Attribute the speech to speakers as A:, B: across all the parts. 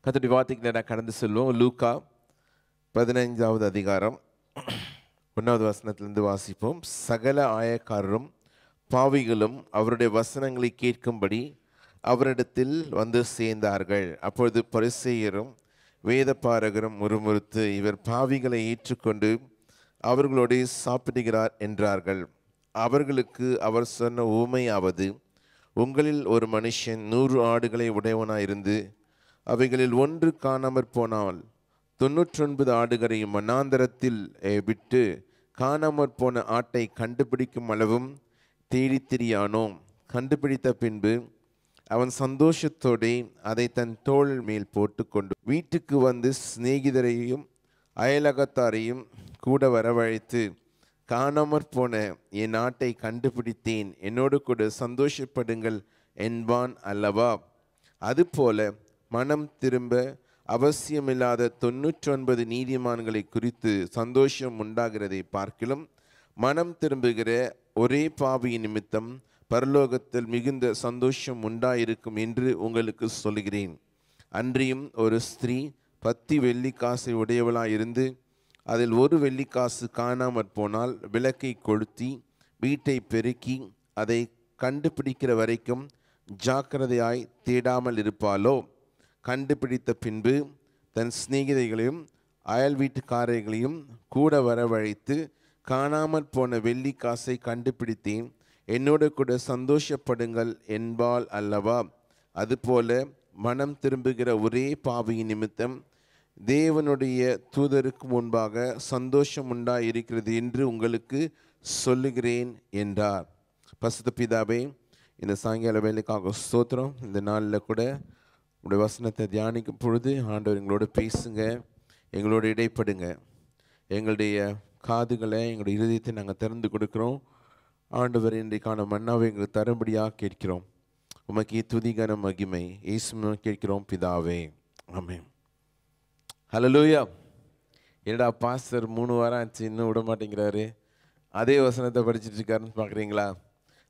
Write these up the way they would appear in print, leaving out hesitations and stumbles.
A: கர்த்தருடைய வார்த்தைக்கு நான் கடந்து செல்வோம். லூக்கா 15வது அதிகாரம் 1வது வசனத்திலிருந்து வாசிப்போம். சகல ஆயக்காரரும் பாவிகளும் அவருடைய வசனங்களை கேட்கும்படி அவரிடத்தில் வந்து சேர்ந்தார்கள். அப்பொழுது பரிசேயரும் வேதபாரகரும் முறுமுறுத்து, இவர் பாவிகளை ஏற்றுக்கொண்டு அவர்களோடு சாப்பிடுகிறார் என்றார்கள். அவர்களுக்கு அவர் சொன்ன உவமையாவது, உங்களில் ஒரு மனுஷன் 100 ஆடுகளை உடையவனாயிருந்து அவைகளில் ஒன்று காணாமற் போனால் 99 ஆடுகளையும் வனாந்தரத்தில் விட்டு காணாமற் போன ஆட்டை கண்டுபிடிக்கும் அளவும் தேடித்திரியானோ. கண்டுபிடித்த பின்பு அவன் சந்தோஷத்தோடு அதை தன் தோள் மேல் போட்டுக்கொண்டு வீட்டுக்கு வந்து சிநேகிதரையும் அயலகத்தாரையும் கூட வரவழைத்து, காணாமற் போன என் ஆட்டை கண்டுபிடித்தேன், என்னோடு கூட சந்தோஷப்படுங்கள் என்பான் அல்லவா? அதுபோல மனம் திரும்ப அவசியமில்லாத 99 நீதிமான்களை குறித்து சந்தோஷம் உண்டாகிறதை பார்க்கிலும் மனம் திரும்புகிற ஒரே பாவியின் நிமித்தம் பரலோகத்தில் மிகுந்த சந்தோஷம் உண்டாயிருக்கும் என்று உங்களுக்கு சொல்கிறேன். அன்றியும் ஒரு ஸ்திரீ 10 வெள்ளிக்காசை உடையவளாயிருந்து அதில் ஒரு வெள்ளிக்காசு காணாமற் போனால் விளக்கை கொளுத்தி வீட்டை பெருக்கி அதை கண்டுபிடிக்கிற வரைக்கும் ஜாக்கிரதையாய் தேடாமல் இருப்பாளோ? கண்டுபிடித்த பின்பு தன் சிநேகிதைகளையும் அயல் வீட்டுக்காரர்களையும் கூட வரவழைத்து, காணாமற் போன வெள்ளிக்காசை கண்டுபிடித்தேன், என்னோடு கூட சந்தோஷப்படுங்கள் என்பாள் அல்லவா? அதுபோல மனம் திரும்புகிற ஒரே பாவியின் நிமித்தம் தேவனுடைய தூதருக்கு முன்பாக சந்தோஷம் உண்டாயிருக்கிறது என்று உங்களுக்கு சொல்லுகிறேன் என்றார். பரிசுத்த பிதாவே, இந்த சாயங்கால வேலைக்காக ஸ்தோத்திரம். இந்த நாளில் கூட உடைய வசனத்தை தியானிக்கும் பொழுது ஆண்டவர் எங்களோட பேசுங்க, எங்களோட இடைப்படுங்க. எங்களுடைய காதுகளை, எங்களுடைய இருதயத்தை நாங்கள் திறந்து கொடுக்குறோம். ஆண்டவர் இன்றைக்கான மன்னாவை எங்களுக்கு தரும்படியாக கேட்கிறோம். உமக்கு துதி கன மகிமை இயேசுவின் கேட்கிறோம் பிதாவே, ஆமென். ஹல்லேலூயா. என்னடா பாஸ்டர் 3 வாரம் ஆச்சு இன்னும் விட மாட்டேங்கிறாரு, அதே வசனத்தை படிச்சுட்டு இருக்காருன்னு பார்க்குறீங்களா?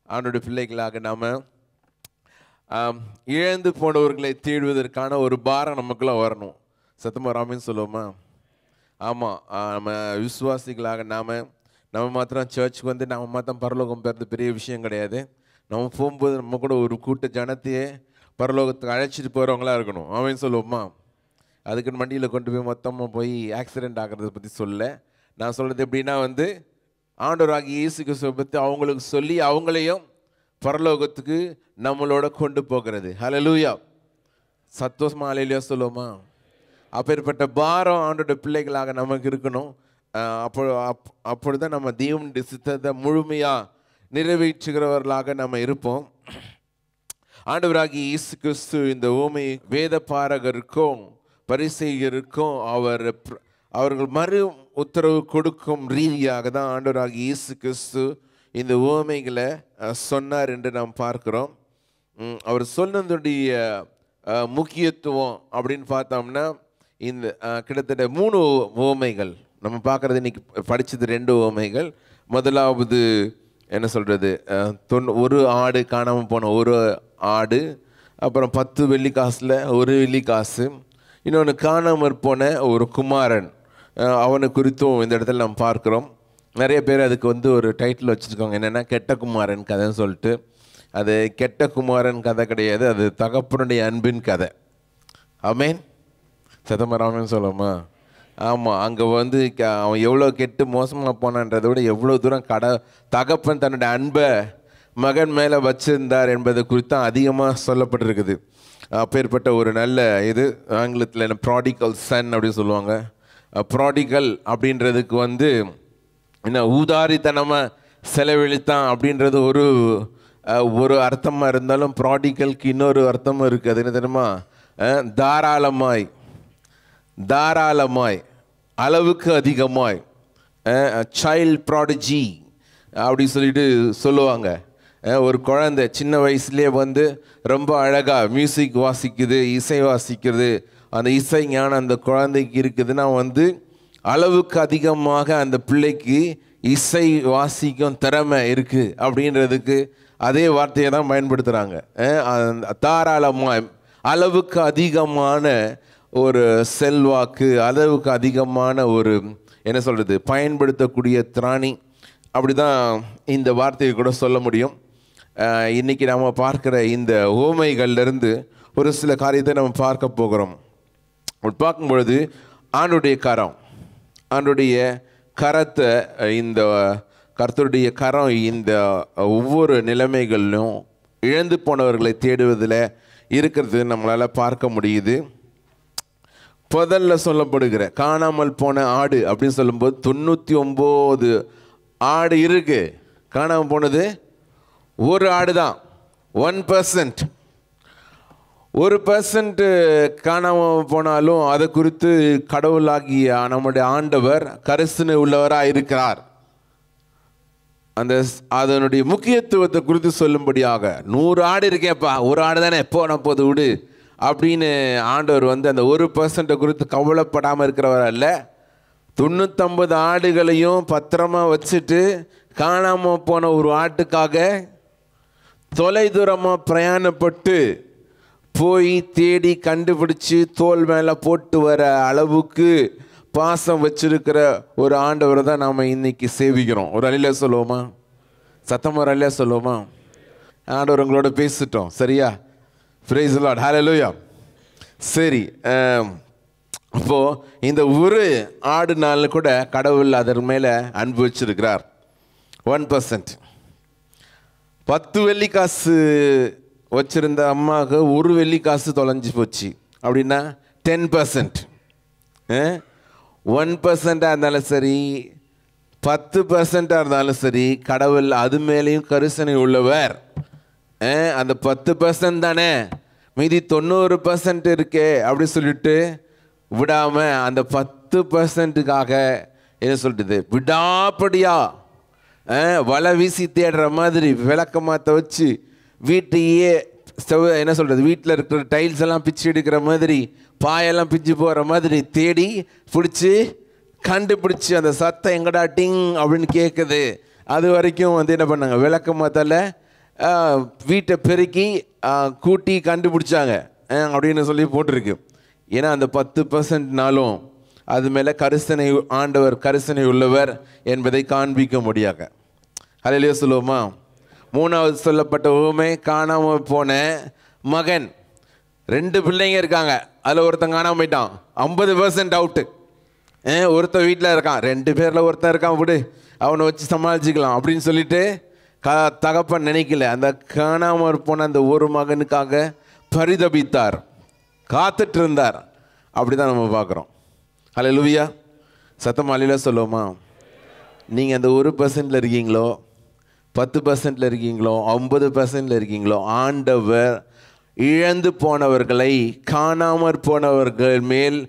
A: ஆண்டோடைய பிள்ளைகளாக நாம் இழந்து போனவர்களை தேடுவதற்கான ஒரு பாரம் நமக்குள்ளே வரணும். சத்தமாக ராமன் சொல்லுவோமா? ஆமாம், நம்ம விசுவாசிகளாக நம்ம மாத்திரம் சர்ச்சுக்கு வந்து நம்ம மாத்திரம் பரலோகம் பெறது பெரிய விஷயம் கிடையாது. நம்ம போகும்போது நம்ம கூட ஒரு கூட்ட ஜனத்தையே பரலோகத்துக்கு அழைச்சிட்டு போகிறவங்களா இருக்கணும். அவன் சொல்லுவோமா? அதுக்குன்னு வண்டியில் கொண்டு போய் மொத்தமாக போய் ஆக்சிடெண்ட் ஆகிறத பற்றி சொல்ல. நான் சொல்கிறது எப்படின்னா வந்து ஆண்டவராகிய இயேசு கிறிஸ்துவை பற்றி அவங்களுக்கு சொல்லி அவங்களையும் பரலோகத்துக்கு நம்மளோட கொண்டு போகிறது. ஹல்லேலூயா. சத்தோஷமா ஹல்லேலூயா சொல்லுவோமா? அப்பேற்பட்ட பாரம் ஆண்டோட பிள்ளைகளாக நமக்கு இருக்கணும். அப்பொழுதுதான் நம்ம தேவனுடைய சித்தத்தை முழுமையாக நிறைவேற்றுகிறவர்களாக நம்ம இருப்போம். ஆண்டவராகிய இயேசு கிறிஸ்து இந்த ஊமை வேத பாரகருக்கும் பரிசேயருக்கும் அவர்கள் மறு உத்தரவு கொடுக்கும் ரீதியாக தான் ஆண்டவராகிய இயேசு கிறிஸ்து இந்த உவமைகளை சொன்னார் என்று நாம் பார்க்கிறோம். அவர் சொன்னதுடைய முக்கியத்துவம் அப்படின்னு பார்த்தோம்னா இந்த கிட்டத்தட்ட 3 உவமைகள் நம்ம பார்க்குறது. இன்னைக்கு படித்தது 2 உவமைகள். முதலாவது என்ன சொல்கிறது, ஒரு ஆடு காணாமல் போன ஒரு ஆடு, அப்புறம் 10 வெள்ளிக்காசில் ஒரு வெள்ளிக்காசு, இன்னொன்று காணாமற் போன ஒரு குமாரன், அவனை குறித்தும் இந்த இடத்துல நம்ம பார்க்குறோம். நிறைய பேர் அதுக்கு வந்து ஒரு டைட்டில் வச்சுருக்காங்க, என்னென்னா கெட்ட குமாரன் கதைன்னு சொல்லிட்டு. அது கெட்ட குமாரன் கதை கிடையாது, அது தகப்பனுடைய அன்பின் கதை. ஆமென். சத்தமராமன் சொல்லுமா? ஆமாம், அங்கே வந்து அவன் எவ்வளோ கெட்டு மோசமாக போனான்றதை விட எவ்வளோ தூரம் தகப்பன் தன்னுடைய அன்பை மகன் மேலே வச்சிருந்தார் என்பது குறித்து தான் அதிகமாக சொல்லப்பட்டிருக்குது. அப்பேற்பட்ட ஒரு நல்ல இது ஆங்கிலத்தில் என்ன ப்ராடிகல் சன் அப்படின்னு சொல்லுவாங்க. ப்ராடிகல் அப்படின்றதுக்கு வந்து என்ன ஊதாரித்தனமாக செலவழித்தான் அப்படின்றது ஒரு அர்த்தமாக இருந்தாலும் ப்ராடிகலுக்கு இன்னொரு அர்த்தமும் இருக்குது. அது என்ன தெரியுமா? தாராளமாய் அளவுக்கு அதிகமாய், சைல்ட் ப்ராடிஜி அப்படி சொல்லிட்டு சொல்லுவாங்க. ஒரு குழந்தை சின்ன வயசுலேயே வந்து ரொம்ப அழகாக மியூசிக் வாசிக்குது, இசை வாசிக்கிறது, அந்த இசை ஞானம் அந்த குழந்தைக்கு இருக்குதுன்னா வந்து அளவுக்கு அதிகமாக அந்த பிள்ளைக்கு இசை வாசிக்கும் திறமை இருக்குது அப்படின்றதுக்கு அதே வார்த்தையை தான் பயன்படுத்துகிறாங்க. தாராளமாக அளவுக்கு அதிகமான ஒரு செல்வாக்கு, அளவுக்கு அதிகமான ஒரு என்ன சொல்கிறது பயன்படுத்தக்கூடிய திராணி, அப்படி தான் இந்த வார்த்தையை கூட சொல்ல முடியும். இன்றைக்கி நாம் பார்க்குற இந்த ஓமைகள்லேருந்து ஒரு சில காரியத்தை நம்ம பார்க்க போகிறோம். பார்க்கும்பொழுது ஆண்டுடைய கரத்தை, இந்த கர்த்தருடைய கரம் இந்த ஒவ்வொரு நிலைமைகளிலும் இழந்து போனவர்களை தேடுவதில் இருக்கிறது நம்மளால் பார்க்க முடியுது. முதல்ல சொல்லப்படுகிற காணாமல் போன ஆடு அப்படின்னு சொல்லும்போது 99 ஆடு இருக்கு, காணாமல் போனது ஒரு ஆடு தான். 1% 1% காணாமல் போனாலும் அதை குறித்து கடவுளாகிய நம்முடைய ஆண்டவர் கரிசனை உள்ளவராக இருக்கிறார். அதனுடைய முக்கியத்துவத்தை குறித்து சொல்லும்படியாக 100 ஆடு இருக்கேப்பா, ஒரு ஆடு தானே போன போது விடு அப்படின்னு ஆண்டவர் அந்த 1% குறித்து கவலைப்படாமல் இருக்கிறவர் அல்ல. 99 ஆடுகளையும் பத்திரமா வச்சுட்டு காணாமல் போன ஒரு ஆட்டுக்காக தொலைதூரமாக பிரயாணப்பட்டு போய் தேடி கண்டுபிடிச்சி தோல் மேலே போட்டு வர அளவுக்கு பாசம் வச்சிருக்கிற ஒரு ஆண்டவரை தான் நாம் இன்னைக்கு சேவிக்கிறோம். ஒரு அலையில சொல்லுவோமா? சத்தமாக ஒரு அலையில சொல்லுவோமா? ஆண்டவர் உங்களோட பேசிட்டோம், சரியா? பிரைஸ் தி லார்ட், ஹல்லேலூயா. சரி, அப்போது இந்த ஒரு ஆடு நாள் கூட கடவுள் அதன் மேலே அன்பு வச்சிருக்கிறார். 1% 10 வெள்ளிக்காசு வச்சுருந்த அம்மாவுக்கு ஒரு வெள்ளிக்காசு தொலைஞ்சி போச்சு அப்படின்னா 10%. 1%ஆக இருந்தாலும் சரி, 10%ஆக இருந்தாலும் சரி, கடவுள் அது மேலேயும் கரிசனை உள்ளவர். அந்த 10% தானே, மீதி 90% இருக்கே அப்படி சொல்லிட்டு விடாமல் அந்த 10%க்காக என்ன சொல்கிறது விடாப்படியா வலை வீசி தேடுற மாதிரி விளக்கமாத்த வச்சு வீட்டையே என்ன சொல்கிறது வீட்டில் இருக்கிற டைல்ஸ் எல்லாம் பிச்சு எடுக்கிற மாதிரி, பாயெல்லாம் பிச்சு போகிற மாதிரி தேடி பிடிச்சி கண்டுபிடிச்சி அந்த சத்தம் எங்கடா டிங் அப்படின்னு கேட்குது அது வரைக்கும் என்ன பண்ணாங்க, விளக்கமாத்தால வீட்டை பெருக்கி கூட்டி கண்டுபிடிச்சாங்க அப்படின்னு சொல்லி போட்டிருக்கு. ஏன்னா அந்த 10%னாலும் அது மேலே கரிசனை, ஆண்டவர் கரிசனை உள்ளவர் என்பதை காண்பிக்க முடியாது. ஹல்லேலூயா சொல்லுவோமா? 3வது சொல்லப்பட்ட உவமை காணாமல் போன மகன். 2 பிள்ளைங்க இருக்காங்க, அதில் ஒருத்தன் காணாமல் போயிட்டான், 50% அவுட்டு. ஒருத்தன் வீட்டில் இருக்கான், 2 பேரில் ஒருத்தன் இருக்கான், விடு அவனை வச்சு சமாளிச்சுக்கலாம் அப்படின்னு சொல்லிட்டு தகப்பன் நினைக்கல. அந்த காணாமல் போன அந்த ஒரு மகனுக்காக பரிதபித்தார், காத்துட்டு இருந்தார். அப்படி தான் நம்ம பார்க்குறோம். ஹல்லேலூயா, சத்தம் அல்லேலூயா சொல்லுவோமா? நீங்கள் அந்த 1%ல் இருக்கீங்களோ, 10%ல் இருக்கீங்களோ, 50%ல் இருக்கீங்களோ, ஆண்டவர் இழந்து போனவர்களை, காணாமற் போனவர்கள் மேல்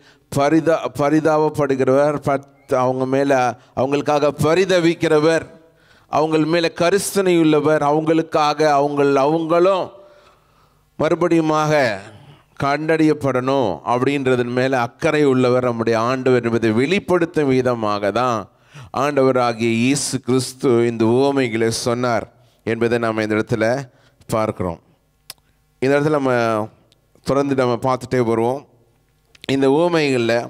A: பரிதாபப்படுகிறவர், அவங்க மேலே அவங்களுக்காக பரிதவிக்கிறவர், அவங்க மேலே கரிசனை உள்ளவர், அவங்களுக்காக அவங்களும் மறுபடியுமாக கண்டறியப்படணும் அப்படின்றதன் மேலே அக்கறை உள்ளவர் நம்முடைய ஆண்டவர் என்பதை வெளிப்படுத்தும் விதமாக தான் ஆண்டவராகிய இயேசு கிறிஸ்து இந்த உவமைகளை சொன்னார் என்பதை நாம் இந்த இடத்துல பார்க்குறோம். இந்த இடத்துல நம்ம தொடர்ந்து நம்ம பார்த்துட்டே வருவோம். இந்த உவமைகளில்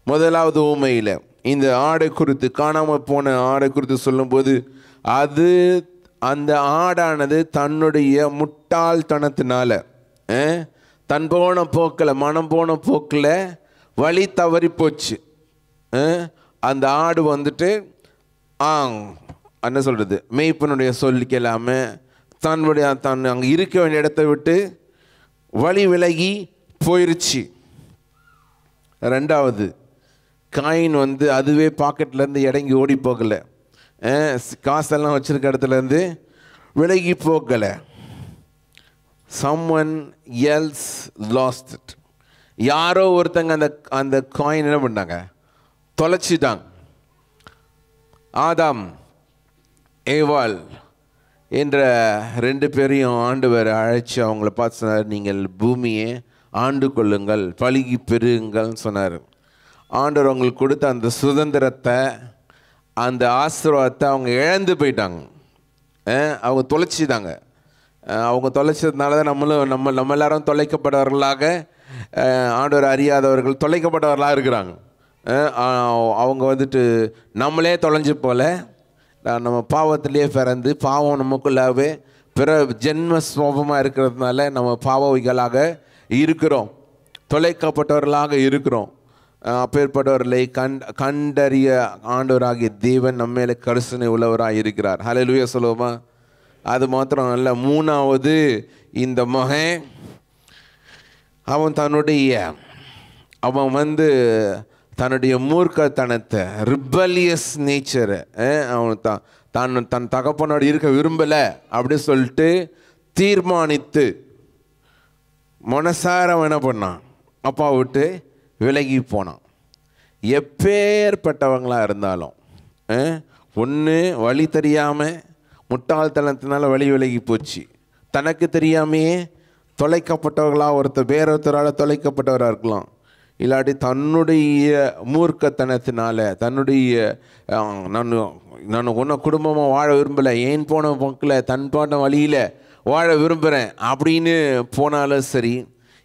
A: முதலாவது உவமையில் இந்த ஆடை குறித்து, காணாமல் போன ஆடை குறித்து சொல்லும்போது, அது அந்த ஆடானது தன்னுடைய முட்டாள்தனத்தினால தன் போன போக்கில், மனம் போன போக்கில் வழி தவறி போச்சு. அந்த ஆடு என்ன சொல்கிறது மேய்ப்பனுடைய சொல்லிக்கலாமல் தன் அங்கே இருக்க வேண்டிய இடத்த விட்டு வழி விலகி போயிருச்சு. 2வது காயின் அதுவே பாக்கெட்லேருந்து இறங்கி ஓடி போகலை, காசெல்லாம் வச்சுருக்க இடத்துலேருந்து விலகி போகலை. someone else lost it. யாரோ ஒருத்தங்க அந்த காயின் என்ன பண்ணாங்க, தொலைச்சிட்டாங்க. ஆதாம் ஏவாள் என்ற 2 பேரையும் ஆண்டவர் அழைச்சி அவங்கள பார்த்து சொன்னார், நீங்கள் பூமியை ஆண்டு கொள்ளுங்கள், பலுகி பெருங்கள்னு சொன்னார். ஆண்டவர் அவங்களுக்கு கொடுத்த அந்த சுதந்திரத்தை, அந்த ஆசீர்வாதத்தை அவங்க இழந்து போயிட்டாங்க. அவங்க தொலைச்சிட்டாங்க. அவங்க தொலைச்சதுனால தான் நம்ம எல்லாரும் தொலைக்கப்பட்டவர்களாக ஆண்டவர் அறியாதவர்கள் தொலைக்கப்பட்டவர்களாக இருக்கிறாங்க. அவங்க வந்துட்டு நம்மளே தொலைஞ்சு போல, நம்ம பாவத்திலே பிறந்து பாவம் நமக்குள்ளாவே பிற ஜென்ம சுவாபமாக இருக்கிறதுனால நம்ம பாவவிகளாக இருக்கிறோம், தொலைக்கப்பட்டவர்களாக இருக்கிறோம். அப்பேற்பட்டவர்களை கண்டறிய ஆண்டவராகிய தேவன் நம்ம மேலே கரிசனை உள்ளவராக இருக்கிறார். ஹல்லேலூயா சொல்லுவோமா? அது மாத்திரம் அல்ல, மூணாவது இந்த மகன் அவன் தன்னுடைய மூர்க்கத்தனத்தை, ரிபலியஸ் நேச்சரை, அவன் தன் தகப்பனோடு இருக்க விரும்பலை அப்படி சொல்லிட்டு தீர்மானித்து மனசார என்ன பண்ணான், அப்பா விட்டு விலகி போனான். எப்பேற்பட்டவங்களாக இருந்தாலும் ஒன்று வழி தெரியாமல் முட்டாள்தனத்தினால வழி விலகி போச்சு, தனக்கு தெரியாமையே தொலைக்கப்பட்டவர்களாக வேறொருத்தரால் தொலைக்கப்பட்டவராக இருக்கலாம், இல்லாட்டி தன்னுடைய மூர்க்கத்தனத்தினால நான் ஒன்றும் குடும்பமாக வாழ விரும்பலை, ஏன் போன போக்கில் தன் போன வழியில் வாழ விரும்புகிறேன் அப்படின்னு போனாலும் சரி,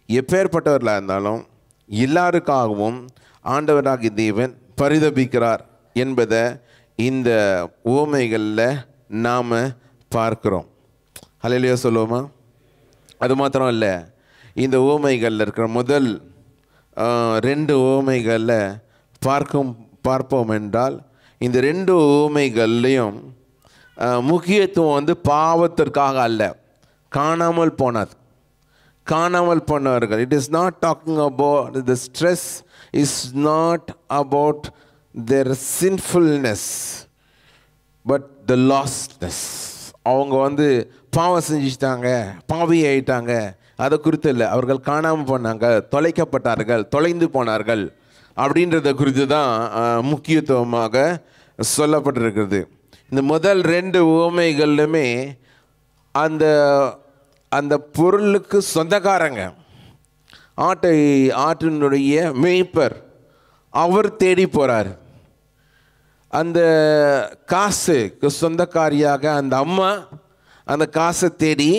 A: எப்பேற்பட்டவர்களாக இருந்தாலும் எல்லாருக்காகவும் ஆண்டவராகிய தேவன் பரிதபிக்கிறார் என்பதை இந்த உவமைகளில் நாம் பார்க்கிறோம். ஹல்லேலூயா சொல்லுவோமா? அது மாத்திரம் இல்லை, இந்த உவமைகளில் இருக்கிற முதல் 2 உவமைகளில் பார்ப்போம் என்றால், இந்த 2 உவமைகள்லையும் முக்கியத்துவம் பாவத்திற்காக அல்ல, காணாமல் போனவர்கள். It is not talking about the stress, is not about their sinfulness but the lostness. அவங்க பாவம் செஞ்சுட்டாங்க, பாவி ஆயிட்டாங்க, அதை குறித்து இல்லை, அவர்கள் காணாமல் போனாங்க, தொலைக்கப்பட்டார்கள், தொலைந்து போனார்கள் அப்படின்றத குறித்து தான் முக்கியத்துவமாக சொல்லப்பட்டிருக்கிறது. இந்த முதல் 2 உவமைகளிலுமே அந்த பொருளுக்கு சொந்தக்காரங்க, ஆட்டினுடைய மேய்ப்பர், அவர் தேடி போகிறார். அந்த காசுக்கு சொந்தக்காரியாக அந்த அம்மா அந்த காசை தேடி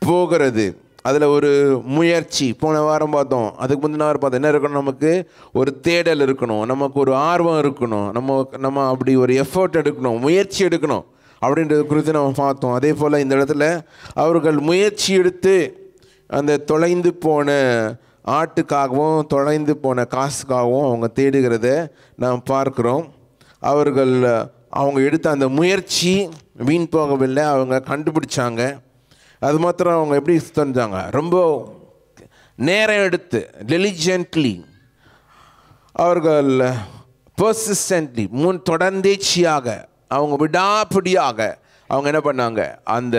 A: போகிறது. அதில் ஒரு முயற்சி, போன வாரம் பார்த்தோம், அதுக்கு முந்தின வாரம் பார்த்தோம், என்ன இருக்கணும், நமக்கு ஒரு தேடல் இருக்கணும், நமக்கு ஒரு ஆர்வம் இருக்கணும், நம்ம அப்படி ஒரு எஃபர்ட் எடுக்கணும், முயற்சி எடுக்கணும் அப்படின்றது குறித்து நம்ம பார்த்தோம். அதே போல் இந்த இடத்துல அவர்கள் முயற்சி எடுத்து அந்த தொலைந்து போன ஆட்டுக்காகவும் தொலைந்து போன காசுக்காகவும் அவங்க தேடுகிறத நாம் பார்க்குறோம். அவங்க எடுத்த அந்த முயற்சி வீண் போகவில்லை, அவங்க கண்டுபிடிச்சாங்க. அது மாத்திரம் அவங்க எப்படி தெரிஞ்சாங்க, ரொம்ப நேரம் எடுத்து டெலிஜென்ட்லி, அவர்கள் பர்சிஸ்டன்ட்லி, தொடர்ந்தேச்சியாக, அவங்க விடாப்பிடியாக அவங்க என்ன பண்ணாங்க, அந்த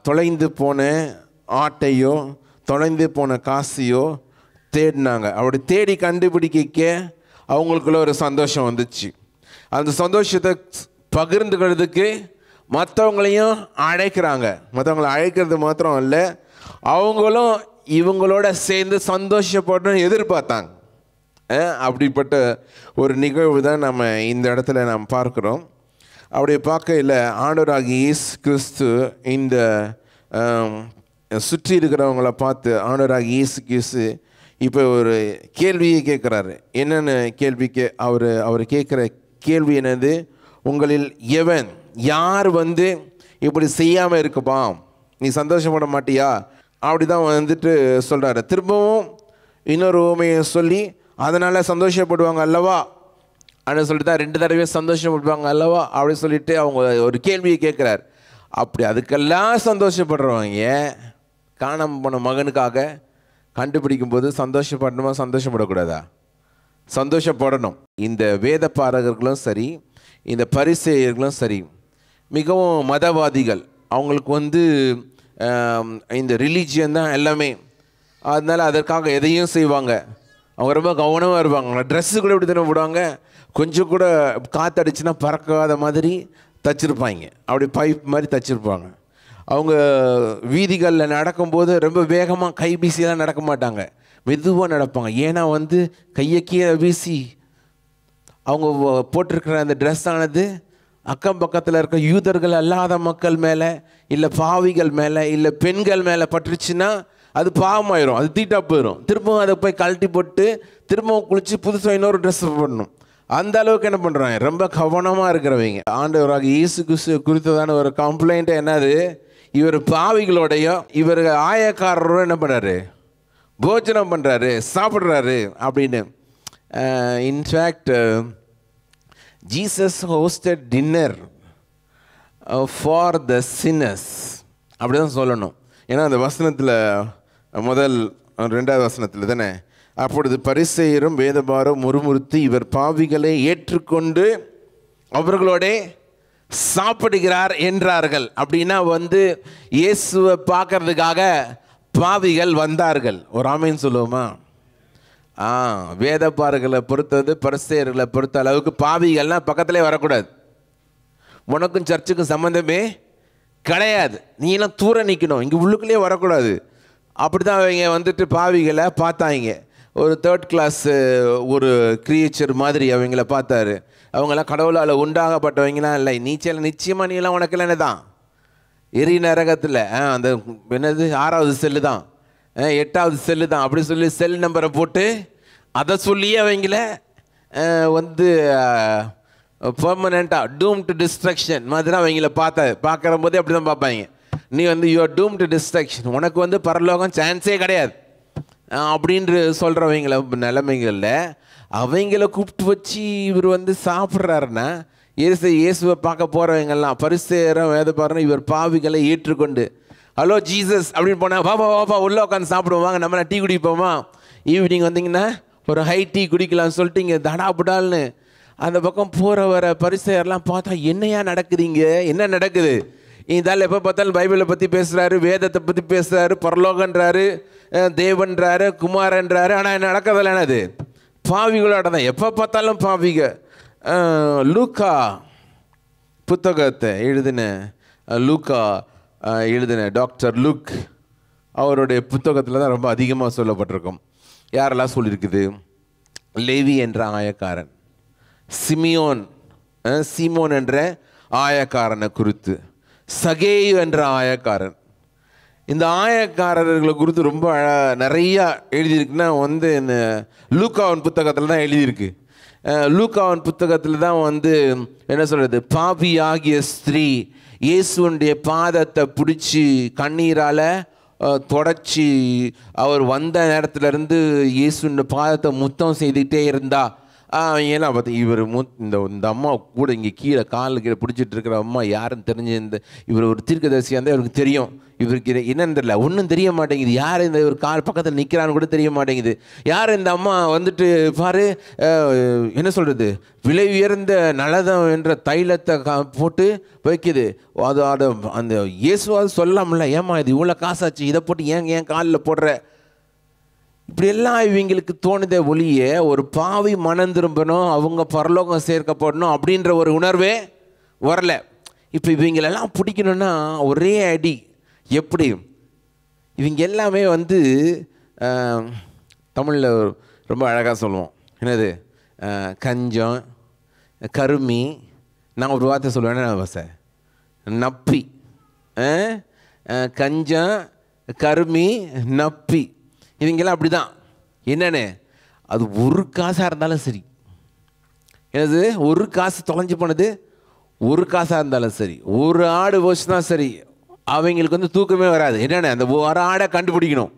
A: தொலைந்து போன ஆட்டையோ தொலைந்து போன காசையோ தேடினாங்க. அப்படி தேடி கண்டுபிடிக்க அவங்களுக்குள்ள ஒரு சந்தோஷம் வந்துச்சு. அந்த சந்தோஷத்தை பகிர்ந்துக்கிறதுக்கு மற்றவங்களையும் அழைக்கிறாங்க. மற்றவங்களை அழைக்கிறது மாத்திரம் இல்லை, அவங்களும் இவங்களோட சேர்ந்து சந்தோஷப்படணும்னு எதிர்பார்த்தாங்க. அப்படிப்பட்ட ஒரு நிகழ்வு தான் நம்ம இந்த இடத்துல நாம் பார்க்குறோம். அப்படி பார்க்கையில் ஆண்டவராகிய இயேசு கிறிஸ்து இந்த சுற்றி இருக்கிறவங்கள பார்த்து ஆண்டவராகிய இயேசு கிறிஸ்து இப்போ ஒரு கேள்வியை கேட்குறாரு. என்னென்ன கேள்விக்கு அவர் கேட்குற கேள்வி என்னது, உங்களில் யார் இப்படி செய்யாமல் இருக்குப்பா, நீ சந்தோஷப்பட மாட்டியா அப்படி தான் சொல்கிறாரு. திரும்பவும் இன்னொரு உவமையை சொல்லி அதனால் சந்தோஷப்படுவாங்க அல்லவா அப்படின்னு சொல்லிட்டு தான் 2 தடவை சந்தோஷப்படுவாங்க அல்லவா அப்படி சொல்லிட்டு அவங்க ஒரு கேள்வியை கேட்குறார். அப்படி அதுக்கெல்லாம் சந்தோஷப்படுறவங்க காணாமல் போன மகனுக்காக கண்டுபிடிக்கும் போது சந்தோஷப்படணுமா சந்தோஷப்படக்கூடாதா? சந்தோஷப்படணும். இந்த வேத பாரகர்களும் சரி, இந்த பரிசேயர்களும் சரி, மிகவும் மதவாதிகள். அவங்களுக்கு இந்த ரிலீஜியன் தான் எல்லாமே. அதனால் அதற்காக எதையும் செய்வாங்க. அவங்க ரொம்ப கவனமாக இருப்பாங்க. ட்ரெஸ்ஸு கூட எப்படி தானே போடுவாங்க, கொஞ்சம் கூட காற்றடிச்சுன்னா பறக்காத மாதிரி தச்சுருப்பாங்க. அப்படி பைப் மாதிரி தச்சுருப்பாங்க. அவங்க வீதிகளில் நடக்கும்போது ரொம்ப வேகமாக கை வீசியெல்லாம் நடக்க மாட்டாங்க, மெதுவாக நடப்பாங்க. ஏன்னா கையை கீழே வீசி அவங்க போட்டிருக்கிற அந்த ட்ரெஸ் ஆனது அக்கம் பக்கத்தில் இருக்க யூதர்கள் அல்லாத மக்கள் மேலே, இல்லை பாவிகள் மேலே, இல்லை பெண்கள் மேலே பட்டுருச்சுன்னா அது பாவமாயிரும், அது தீட்டா போயிடும். திரும்பவும் அதை போய் கழட்டி போட்டு திரும்பவும் குளித்து புதுசாக இன்னொரு ட்ரெஸ் பண்ணணும். அந்த அளவுக்கு என்ன பண்ணுறாங்க, ரொம்ப கவனமாக இருக்கிறவங்க. ஆண்டவராக இயேசு கிறிஸ்து குறித்ததான ஒரு கம்ப்ளைண்ட் என்னது, இவர் பாவிகளோடையும் இவர் ஆயக்காரரும் என்ன பண்ணுறாரு, போஜனம் பண்ணுறாரு, சாப்பிட்றாரு அப்படின்னு. In fact Jesus hosted dinner for the sinners அப்படி தான் சொல்லணும். ஏன்னா அந்த வசனத்தில் முதல் 2வது வசனத்தில் தானே, அப்பொழுது பரிசேயரும் வேதபாரரும் முறுமுறுத்து இவர் பாவிகளை ஏற்றுக்கொண்டு அவர்களோட சாப்பிடுகிறார் என்றார்கள். அப்படின்னா இயேசுவை பார்க்கறதுக்காக பாவிகள் வந்தார்கள். ஒரு ஆமீன் சொல்லுவோமா? வேதபாரர்களை பொறுத்தது, பரிசேயர்களை பொறுத்த அளவுக்கு பாவிகள்லாம் பக்கத்திலே வரக்கூடாது. உனக்கும் சர்ச்சுக்கும் சம்மந்தமே கிடையாது, நீ எல்லாம் தூர நிற்கணும், இங்கே உள்ளுக்குள்ளேயே வரக்கூடாது. அப்படி தான் அவங்க பாவிகளை பார்த்தாங்க. ஒரு 3rd கிளாஸ் ஒரு கிரியேச்சர் மாதிரி அவங்கள பார்த்தாரு. அவங்களாம் கடவுளால் உண்டாகப்பட்டவங்களாம் இல்லை. நீச்சல் நிச்சயமாக நீலாம் உனக்கு என்ன தான் எரி நரகத்தில் அந்த என்னது 6வது செல்லு தான், 8வது செல்லு தான் அப்படி சொல்லி செல் நம்பரை போட்டு அதை சொல்லியே அவங்கள பெர்மனெண்ட்டாக டூம் டு டிஸ்ட்ரக்ஷன் மாதிரி அவங்கள பார்க்குற போதே அப்படி தான் பார்ப்பாங்க. நீ யூஆர் டூம் டு டிஸ்ட்ரக்ஷன், உனக்கு பரலோகம் சான்ஸே கிடையாது அப்படின்று சொல்கிறவங்கள நிலைமைகளில் அவங்கள கூப்பிட்டு வச்சு இவர் சாப்பிட்றாருன்னா, இயேசுவை பார்க்க போகிறவங்கெல்லாம் பரிசேயரும் வேதபாரரும் இவர் பாவிகளை ஏற்றுக்கொண்டு, ஹலோ ஜீசஸ் அப்படின்னு போனால், பாப்பா பாப்பா உள்ளே உட்காந்து சாப்பிடுவாங்க, நம்ம டீ குடிப்போமா, ஈவினிங் வந்தீங்கன்னா ஒரு ஹை டீ குடிக்கலாம்னு சொல்லிட்டு இங்கே தடாபுடால்னு அந்த பக்கம் போகிற வர பரிசேயர்லாம் பார்த்தா என்னையா நடக்குதுங்க, என்ன நடக்குது? இதால் எப்போ பார்த்தாலும் பைபிளை பற்றி பேசுகிறாரு, வேதத்தை பற்றி பேசுகிறாரு, பரலோகன்றாரு, தேவன்றாரு, குமாரன்றாரு. ஆனால் என்ன நடக்கிறதில்ல, என்னது பாவிகளோட தான் எப்போ பார்த்தாலும் பாவிக. லூக்கா புத்தகத்தை எழுதின டாக்டர் லூக் அவருடைய புத்தகத்தில் தான் ரொம்ப அதிகமாக சொல்லப்பட்டிருக்கும். யாரெல்லாம் சொல்லியிருக்குது? லேவி என்ற ஆயக்காரன், சீமோன் என்ற ஆயக்காரனை குறித்து, சகேயு என்ற ஆயக்காரன். இந்த ஆயக்காரர்களை குறித்து ரொம்ப நிறையா எழுதியிருக்குன்னா இந்த லூக்காவின் புத்தகத்தில் தான் எழுதியிருக்கு. லூக்காவின் புத்தகத்தில் தான் என்ன சொல்கிறது, பாவி ஆகிய ஸ்திரீ இயேசுடைய பாதத்தை பிடிச்சி கண்ணீரால் தொடச்சி அவர் வந்த நேரத்துலேருந்து இயேசுடைய பாதத்தை முத்தம் செய்துக்கிட்டே இருந்தா. ஏன்னா பார்த்து இவர் இந்த அம்மா கூட இங்கே கீழே காலில் கீழே பிடிச்சிட்டு இருக்கிற அம்மா யாருன்னு தெரிஞ்சு இவர் ஒரு தீர்க்கதரிசியாக இருந்தால் இவருக்கு தெரியும். இவருக்கு என்னன்னு தெரியல, ஒன்றும் தெரிய மாட்டேங்குது. யார் இந்த ஒரு கால் பக்கத்தில் நிற்கிறான்னு கூட தெரிய மாட்டேங்குது. யார் இந்த அம்மா பாரு என்ன சொல்கிறது, விலை உயர்ந்த நலதம் என்ற தைலத்தை போட்டு வைக்குது. அது அந்த இயேசுவாது சொல்லலாம்ல, ஏமா இது இவ்வளோ காசாச்சு, இதை போட்டு ஏன் காலில் போடுற? இப்படியெல்லாம் இவங்களுக்கு தோணுதே ஒழிய ஒரு பாவி மனம் திரும்பணும், அவங்க பரலோகம் சேர்க்கப்படணும் அப்படின்ற ஒரு உணர்வே வரல. இப்போ இவங்களெல்லாம் பிடிக்கணுன்னா ஒரே அடி. எப்படி? இவங்க எல்லாமே தமிழில் ரொம்ப அழகாக சொல்லுவோம், என்னது கஞ்சம், கருமி. நான் ஒரு வார்த்தை சொல்லுவேன், நப்பி. கஞ்சம், கருமி, நப்பி. இவங்கெல்லாம் அப்படி தான். என்னென்னு, அது ஒரு காசாக இருந்தாலும் சரி, என்னது ஒரு காசு தொலைஞ்சு போனது, ஒரு காசாக இருந்தாலும் சரி, ஒரு ஆடு போச்சுன்னா சரி, அவங்களுக்கு தூக்கமே வராது. என்னென்ன, அந்த ஒரு ஆடை கண்டுபிடிக்கணும்.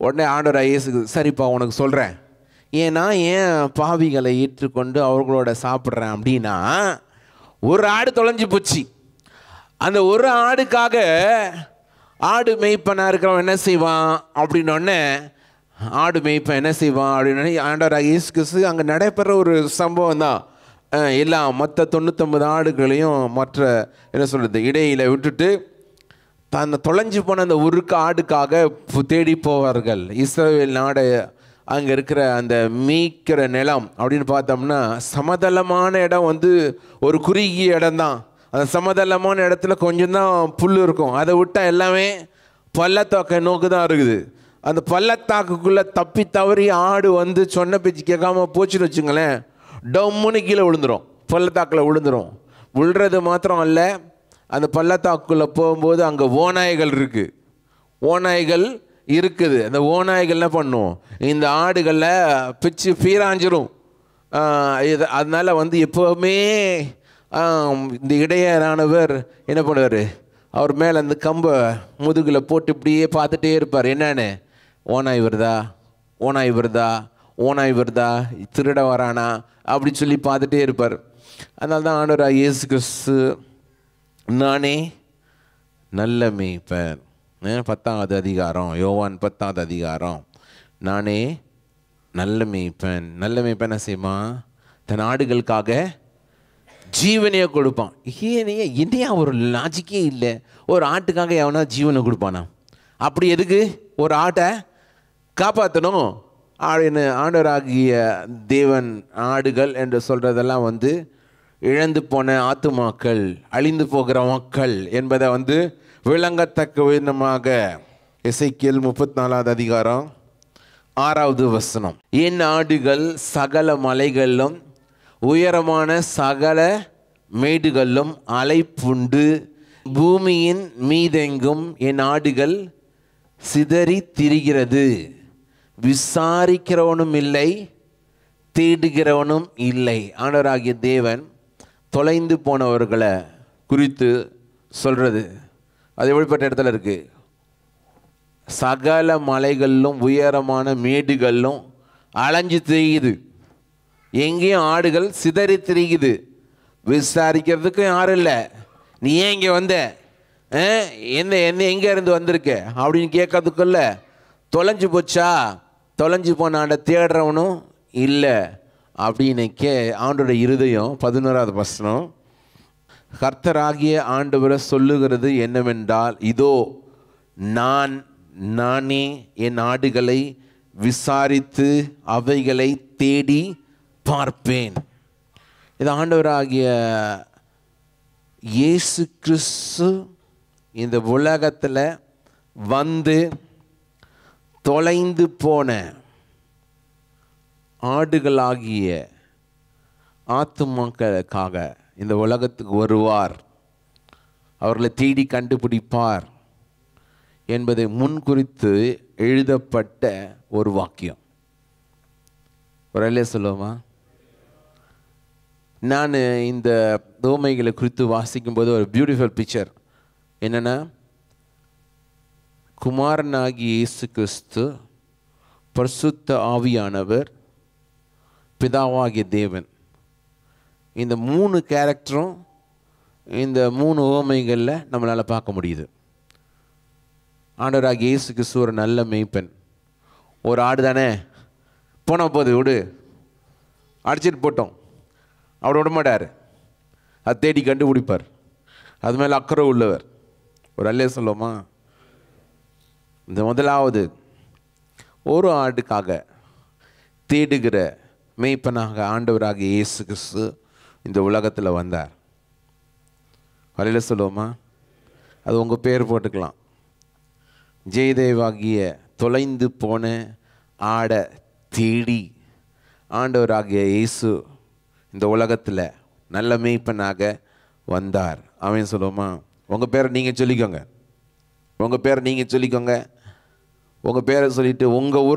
A: உடனே ஆண்டவர் இயேசுக்கு, சரிப்பா உனக்கு சொல்கிறேன், ஏன்னா ஏன் பாவிகளை ஏற்றுக்கொண்டு அவர்களோட சாப்பிட்றேன் அப்படின்னா, ஒரு ஆடு தொலைஞ்சு போச்சு. அந்த ஒரு ஆடுக்காக ஆடு மேய்ப்பனாக இருக்கிறவன் என்ன செய்வான் அப்படின்னோடனே, ஆடு மேய்ப்பன் என்ன செய்வான் அப்படின்னே ஆண்டவர் இயேசு கிறிஸ்து அங்கே நடைபெற ஒரு சம்பவம் தான். எல்லாம் மற்ற 99 ஆடுகளையும் மற்ற என்ன சொல்கிறது இடையில விட்டுட்டு தன்னை தொலைஞ்சு போன அந்த ஒரு ஆடுக்காக தேடி போவார்கள். இஸ்ரவேல் நாடு அங்கே இருக்கிற அந்த மீக்கிற நிலம் அப்படின்னு பார்த்தோம்னா சமதளமான இடம் ஒரு குறுகிய இடம்தான். அந்த சமதளமான இடத்துல கொஞ்சம் தான் புல் இருக்கும். அதை விட்டால் எல்லாமே பள்ளத்தாக்கை நோக்கு தான் இருக்குது. அந்த பள்ளத்தாக்குக்குள்ளே தப்பி தவறி ஆடு சொன்ன பேச்சு கேட்காம போச்சுன்னு வச்சுங்களேன், டம்முன்னு கீழே விழுந்துடும், பள்ளத்தாக்கில் விழுந்துடும். விழுறது மாத்திரம் அல்ல, அந்த பள்ளத்தாக்குள்ளே போகும்போது அங்கே ஓநாய்கள் இருக்குது. ஓநாய்கள் இருக்குது. அந்த ஓநாய்கள் என்ன பண்ணும், இந்த ஆடுகளில் பிச்சு பீராஞ்சிரும். அதனால் எப்போவுமே இந்த இடையரானவர் என்ன பண்ணுவார், அவர் மேலே அந்த கம்பை முதுகில் போட்டு இப்படியே பார்த்துட்டே இருப்பார். என்னன்னு, ஓநாய் வருதா, ஓநாய் வருதா, ஓநாய் வருதா, திருட வரானா அப்படி சொல்லி பார்த்துட்டே இருப்பார். அதனால தான் ஆண்டவராகிய இயேசு கிறிஸ்து நானே நல்ல மேய்ப்பன், 10வது அதிகாரம், யோவான் 10வது அதிகாரம், நானே நல்ல மேய்ப்பன். நல்ல மேய்ப்பன் என்ன செய்யுமா, தன் ஆடுகளுக்காக ஜீவனையே கொடுப்பான். என்னையா ஒரு லாஜிக்கே இல்லை, ஒரு ஆட்டுக்காக எவனா ஜீவனை கொடுப்பானா? அப்படி எதுக்கு ஒரு ஆட்டை காப்பாற்றணும் அப்படின்னு ஆண்டவராகிய தேவன் ஆடுகள் என்று சொல்கிறதெல்லாம் இழந்து போன ஆத்துமாக்கள், அழிந்து போகிற மக்கள் என்பதை விளங்கத்தக்க விதமாக எசேக்கியேல் 34வது அதிகாரம் 6வது வசனம், என் ஆடுகள் சகல மலைகளிலும் உயரமான சகல மேடுகளிலும் அலைப்புண்டு, பூமியின் மீதெங்கும் என் ஆடுகள் சிதறி திரிகிறது, விசாரிக்கிறவனும் இல்லை, தேடுகிறவனும் இல்லை. ஆண்டவராகிய தேவன் தொலைந்து போனவர்களை குறித்து சொல்கிறது. அது எப்படிப்பட்ட இடத்துல இருக்குது, சகல மலைகளிலும் உயரமான மேடுகளிலும் அலைஞ்சு திரியுது, எங்கேயும் ஆடுகள் சிதறி திரியுது, விசாரிக்கிறதுக்கு யாரும் இல்லை. நீ ஏன் இங்கே வந்த, என்ன எங்கே இருந்து வந்திருக்க அப்படின்னு கேட்கறதுக்குள்ள தொலைஞ்சு போச்சா, தொலைஞ்சு போன ஆண்டை தேடுறவனும் இல்லை அப்படின்னு ஆண்டோட இருதயம். 11வது வசனம், கர்த்தராகிய ஆண்டவரை சொல்லுகிறது என்னவென்றால், இதோ நானே என் ஆடுகளை விசாரித்து அவைகளை தேடி பார்ப்பேன். இது ஆண்டவராகிய இயேசு கிறிஸ்து இந்த உலகத்தில் தொலைந்து போன ஆடுகளாகிய ஆத்துமாக்களுக்காக இந்த உலகத்துக்கு வருவார், அவர்களை தேடி கண்டுபிடிப்பார் என்பதை முன்குறித்து எழுதப்பட்ட ஒரு வாக்கியம். ஒரு அல்லே சொல்லுவோமா? நான் இந்த உவமைகளை குறித்து வாசிக்கும்போது ஒரு பியூட்டிஃபுல் பிக்சர் என்னென்னா, குமாரனாகிய இயேசு கிறிஸ்து, பரிசுத்த ஆவியானவர், பிதாவாகிய தேவன், இந்த 3 கேரக்டரும் இந்த 3 உவமைகளில் நம்மளால் பார்க்க முடியுது. ஆண்டவராகிய இயேசு கிறிஸ்து ஒரு நல்ல மேய்ப்பன். ஒரு ஆடு தானே, போனால் போது விடு, அடிச்சிட்டு போட்டோம், அவர் விட மாட்டார், அது தேடி கண்டுபிடிப்பார், அது மேலே அக்கறை உள்ளவர். ஒரு அல்லே சொல்லுவோமா? இந்த முதலாவது ஒரு ஆட்டுக்காக தேடுகிற மேய்ப்பனாக ஆண்டவராகிய இயேசு கிறிஸ்து இந்த உலகத்தில் வந்தார். அல்லே சொல்லுவோமா? அது உங்கள் பேர் போட்டுக்கலாம், ஜெயதேவாகிய தொலைந்து போன ஆடை தேடி ஆண்டவராகிய இயேசு இந்த உலகத்தில் நல்ல மேய்ப்பனாக வந்தார். அவன் சொல்லுவோமா? உங்கள் பேரை நீங்கள் சொல்லிக்கோங்க, உங்கள் பேரை நீங்கள் சொல்லிக்கோங்க. உங்கள் பேரை சொல்லிட்டு உங்கள்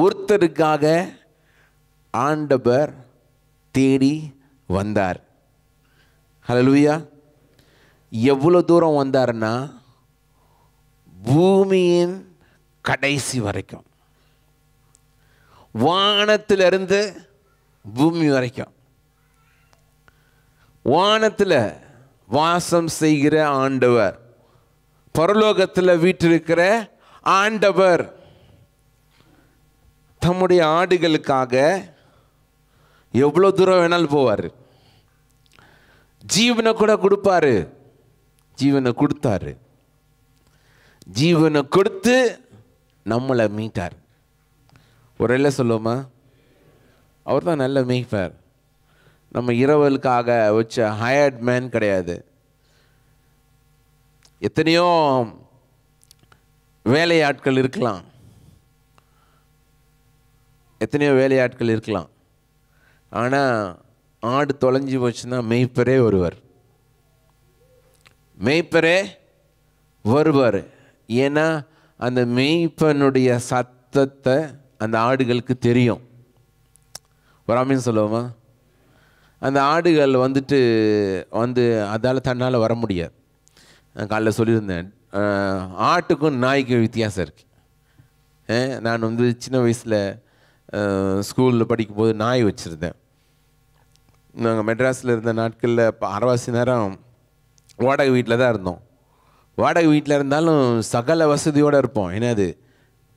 A: ஒருத்தருக்காக ஆண்டவர் தேடி வந்தார். ஹல்லேலூயா! எவ்வளோ தூரம் வந்தார்னா, பூமியின் கடைசி வரைக்கும், வானத்திலிருந்து பூமி வரைக்கும். வானத்தில் வாசம் செய்கிற ஆண்டவர், பரலோகத்தில் வீற்றிருக்கிற ஆண்டவர் தம்முடைய ஆடுகளுக்காக எவ்வளோ தூரம் வேணாலும் போவார். ஜீவனை கூட கொடுப்பாரு, ஜீவனை கொடுத்தாரு, ஜீவனை கொடுத்து நம்மளை மீட்டார். ஒரு இல்லை சொல்லுவோமா? அவர் தான் நல்ல மேய்ப்பார். நம்ம இரவலுக்காக வச்ச ஹயர்ட் மேன் கிடையாது. எத்தனையோ வேலையாட்கள் இருக்கலாம், எத்தனையோ வேலையாட்கள் இருக்கலாம். ஆனால் ஆடு தொலைஞ்சி போச்சுன்னா மேய்ப்பரே ஒருவர், மேய்ப்பரே வருவார். ஏன்னா அந்த மேய்ப்பனுடைய சத்தத்தை அந்த ஆடுகளுக்கு தெரியும். ஒரு ஆமீன் சொல்லுவோமா? அந்த ஆடுகள் வந்து அதால் தன்னால் வர முடியாது. காலைல சொல்லியிருந்தேன், ஆட்டுக்கும் நாய்க்கும் வித்தியாசம் இருக்குது. நான் வந்து சின்ன வயசில் ஸ்கூலில் படிக்கும்போது நாய் வச்சுருந்தேன். நாங்கள் மெட்ராஸில் இருந்த நாட்களில் இப்போ அரைவாசி நேரம் வாடகை வீட்டில் தான் இருந்தோம். வாடகை வீட்டில் இருந்தாலும் சகல வசதியோடு இருப்போம். என்னது,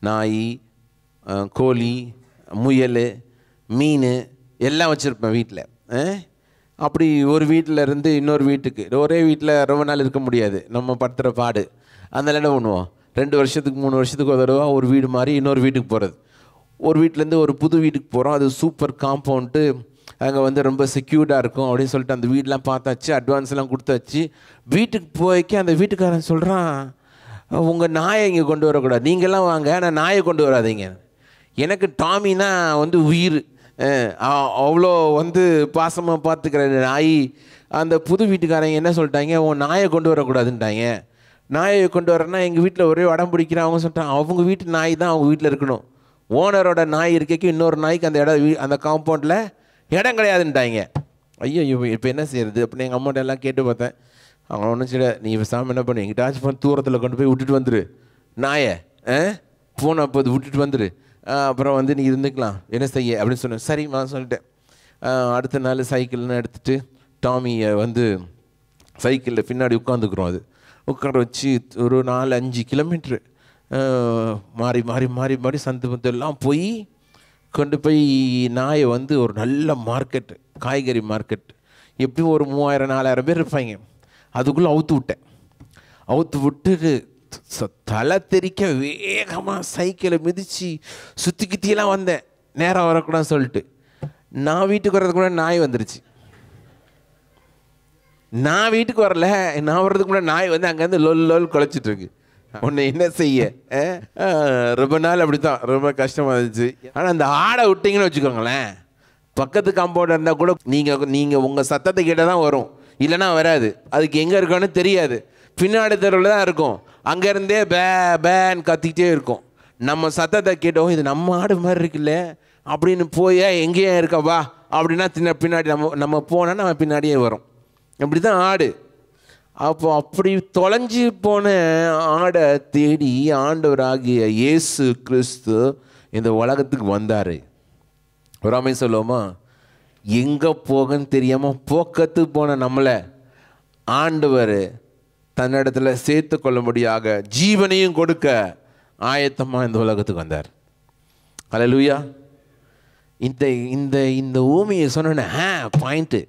A: நாய், கோழி, முயல், மீன் எல்லாம் வச்சுருப்பேன் வீட்டில். அப்படி ஒரு வீட்டில் இருந்து இன்னொரு வீட்டுக்கு, ஒரே வீட்டில் ரொம்ப நாள் இருக்க முடியாது, நம்ம படுத்துகிற பாடு. அதனால என்ன பண்ணுவோம், 2 வருஷத்துக்கு 3 வருஷத்துக்கு ஒரு தடவை ஒரு வீடு மாதிரி இன்னொரு வீட்டுக்கு போகிறது. ஒரு வீட்டிலேருந்து ஒரு புது வீட்டுக்கு போகிறோம். அது சூப்பர் காம்பவுண்டு, அங்கே வந்து ரொம்ப செக்யூர்டாக இருக்கும் அப்படின்னு சொல்லிட்டு அந்த வீடெலாம் பார்த்தாச்சு, அட்வான்ஸ்லாம் கொடுத்தாச்சு. வீட்டுக்கு போய்க்க அந்த வீட்டுக்காரன் சொல்கிறான், உங்கள் நாயை இங்கே கொண்டு வரக்கூடாது, நீங்கள்லாம் வாங்க, ஆனால் நாயை கொண்டு வராதீங்க. எனக்கு டாமினா வந்து உயிர், அவ்வளோ வந்து பாசமாக பார்த்துக்கிற நாய். அந்த புது வீட்டுக்காரங்க என்ன சொல்லிட்டாங்க, உன் நாயை கொண்டு வரக்கூடாதுன்ட்டாங்க. நாயை கொண்டு வரேன்னா எங்கள் வீட்டில் ஒரே உடம்பு பிடிக்கிறான். அவங்க சொல்லிட்டாங்க, அவங்க வீட்டு நாய் தான் அவங்க வீட்டில் இருக்கணும், ஓனரோட நாய் இருக்கைக்கு இன்னொரு நாய்க்கு அந்த அந்த காம்பவுண்டில் இடம் கிடையாதுன்ட்டாங்க. ஐயோ இப்போ என்ன செய்யறது அப்படின்னு எங்கள் அம்மாட்ட எல்லாம் கேட்டு பார்த்தேன். அவங்க ஒன்றும் சரி, நீ சாமி என்ன பண்ணு, எங்கிட்டாச்சும் தூரத்தில் கொண்டு போய் விட்டுட்டு வந்துரு நாயை, ஃபோனை அப்போது விட்டுட்டு வந்துரு, அப்புறம் வந்து நீ இருந்துக்கலாம், என்ன செய்ய அப்படின்னு சொன்னேன். சரிம்மா சொல்லிட்டேன். அடுத்த நாள் சைக்கிள்னு எடுத்துகிட்டு டாமியை வந்து சைக்கிளில் பின்னாடி உட்காந்துக்குறோம். அது உட்கார வச்சு ஒரு 4-5 கிலோமீட்ரு மாறி மாறி மாறி மாறி சந்து பந்தெல்லாம் போய் கொண்டு போய் நாயை வந்து ஒரு நல்ல மார்க்கெட்டு, காய்கறி மார்க்கெட், எப்படியும் ஒரு 3000-4000 பேர் இருப்பாங்க. அதுக்குள்ளே அவுத்து விட்டு தலை தெறிக்க வேகமாக சைக்கிளை மிதித்து சுற்றி வந்தேன். நேரம் வரக்கூடாதுன்னு சொல்லிட்டு நான் வீட்டுக்கு வர்றதுக்கு முன்னாடி நாய் வந்துருச்சு. நான் வீட்டுக்கு வரல, நான் வர்றதுக்கு முன்னாடி நாய் வந்து அங்கேருந்து லொல் குலைச்சிட்டு இருக்கு. ஒன்று என்ன செய்ய, ரொம்ப நாள் அப்படி தான், ரொம்ப கஷ்டமாக இருந்துச்சு. ஆனால் அந்த ஆடை விட்டிங்கன்னு வச்சுக்கோங்களேன், பக்கத்து காம்பவுண்ட் இருந்தால் கூட நீங்கள் உங்கள் சத்தத்தை கேட்டால் தான் வரும், இல்லைன்னா வராது. அதுக்கு எங்கே இருக்கான்னு தெரியாது, பின்னாடி தெருவில் தான் இருக்கும். அங்கேருந்தே பேன்னு கத்திக்கிட்டே இருக்கும். நம்ம சத்தத்தை கேட்டோம், இது நம்ம ஆடு மாதிரி இருக்குல்ல அப்படின்னு போய் எங்கேயே இருக்கவா அப்படின்னா பின்னாடி நம்ம போனால் நம்ம பின்னாடியே வரும். இப்படி தான் ஆடு. அப்படி தொலைஞ்சி போன ஆடை தேடி ஆண்டவராகிய இயேசு கிறிஸ்து இந்த உலகத்துக்கு வந்தார். ஒரு அமை சொல்லுவோமா, எங்கே போகன்னு தெரியாமல் போக்கத்து போன நம்மளை ஆண்டவர் தன்னிடத்தில் சேர்த்து கொள்ளும்படியாக ஜீவனையும் கொடுக்க ஆயத்தமாக இந்த உலகத்துக்கு வந்தார். அல்லேலூயா. இந்த ஊமையை சொன்ன பாயிண்ட்டு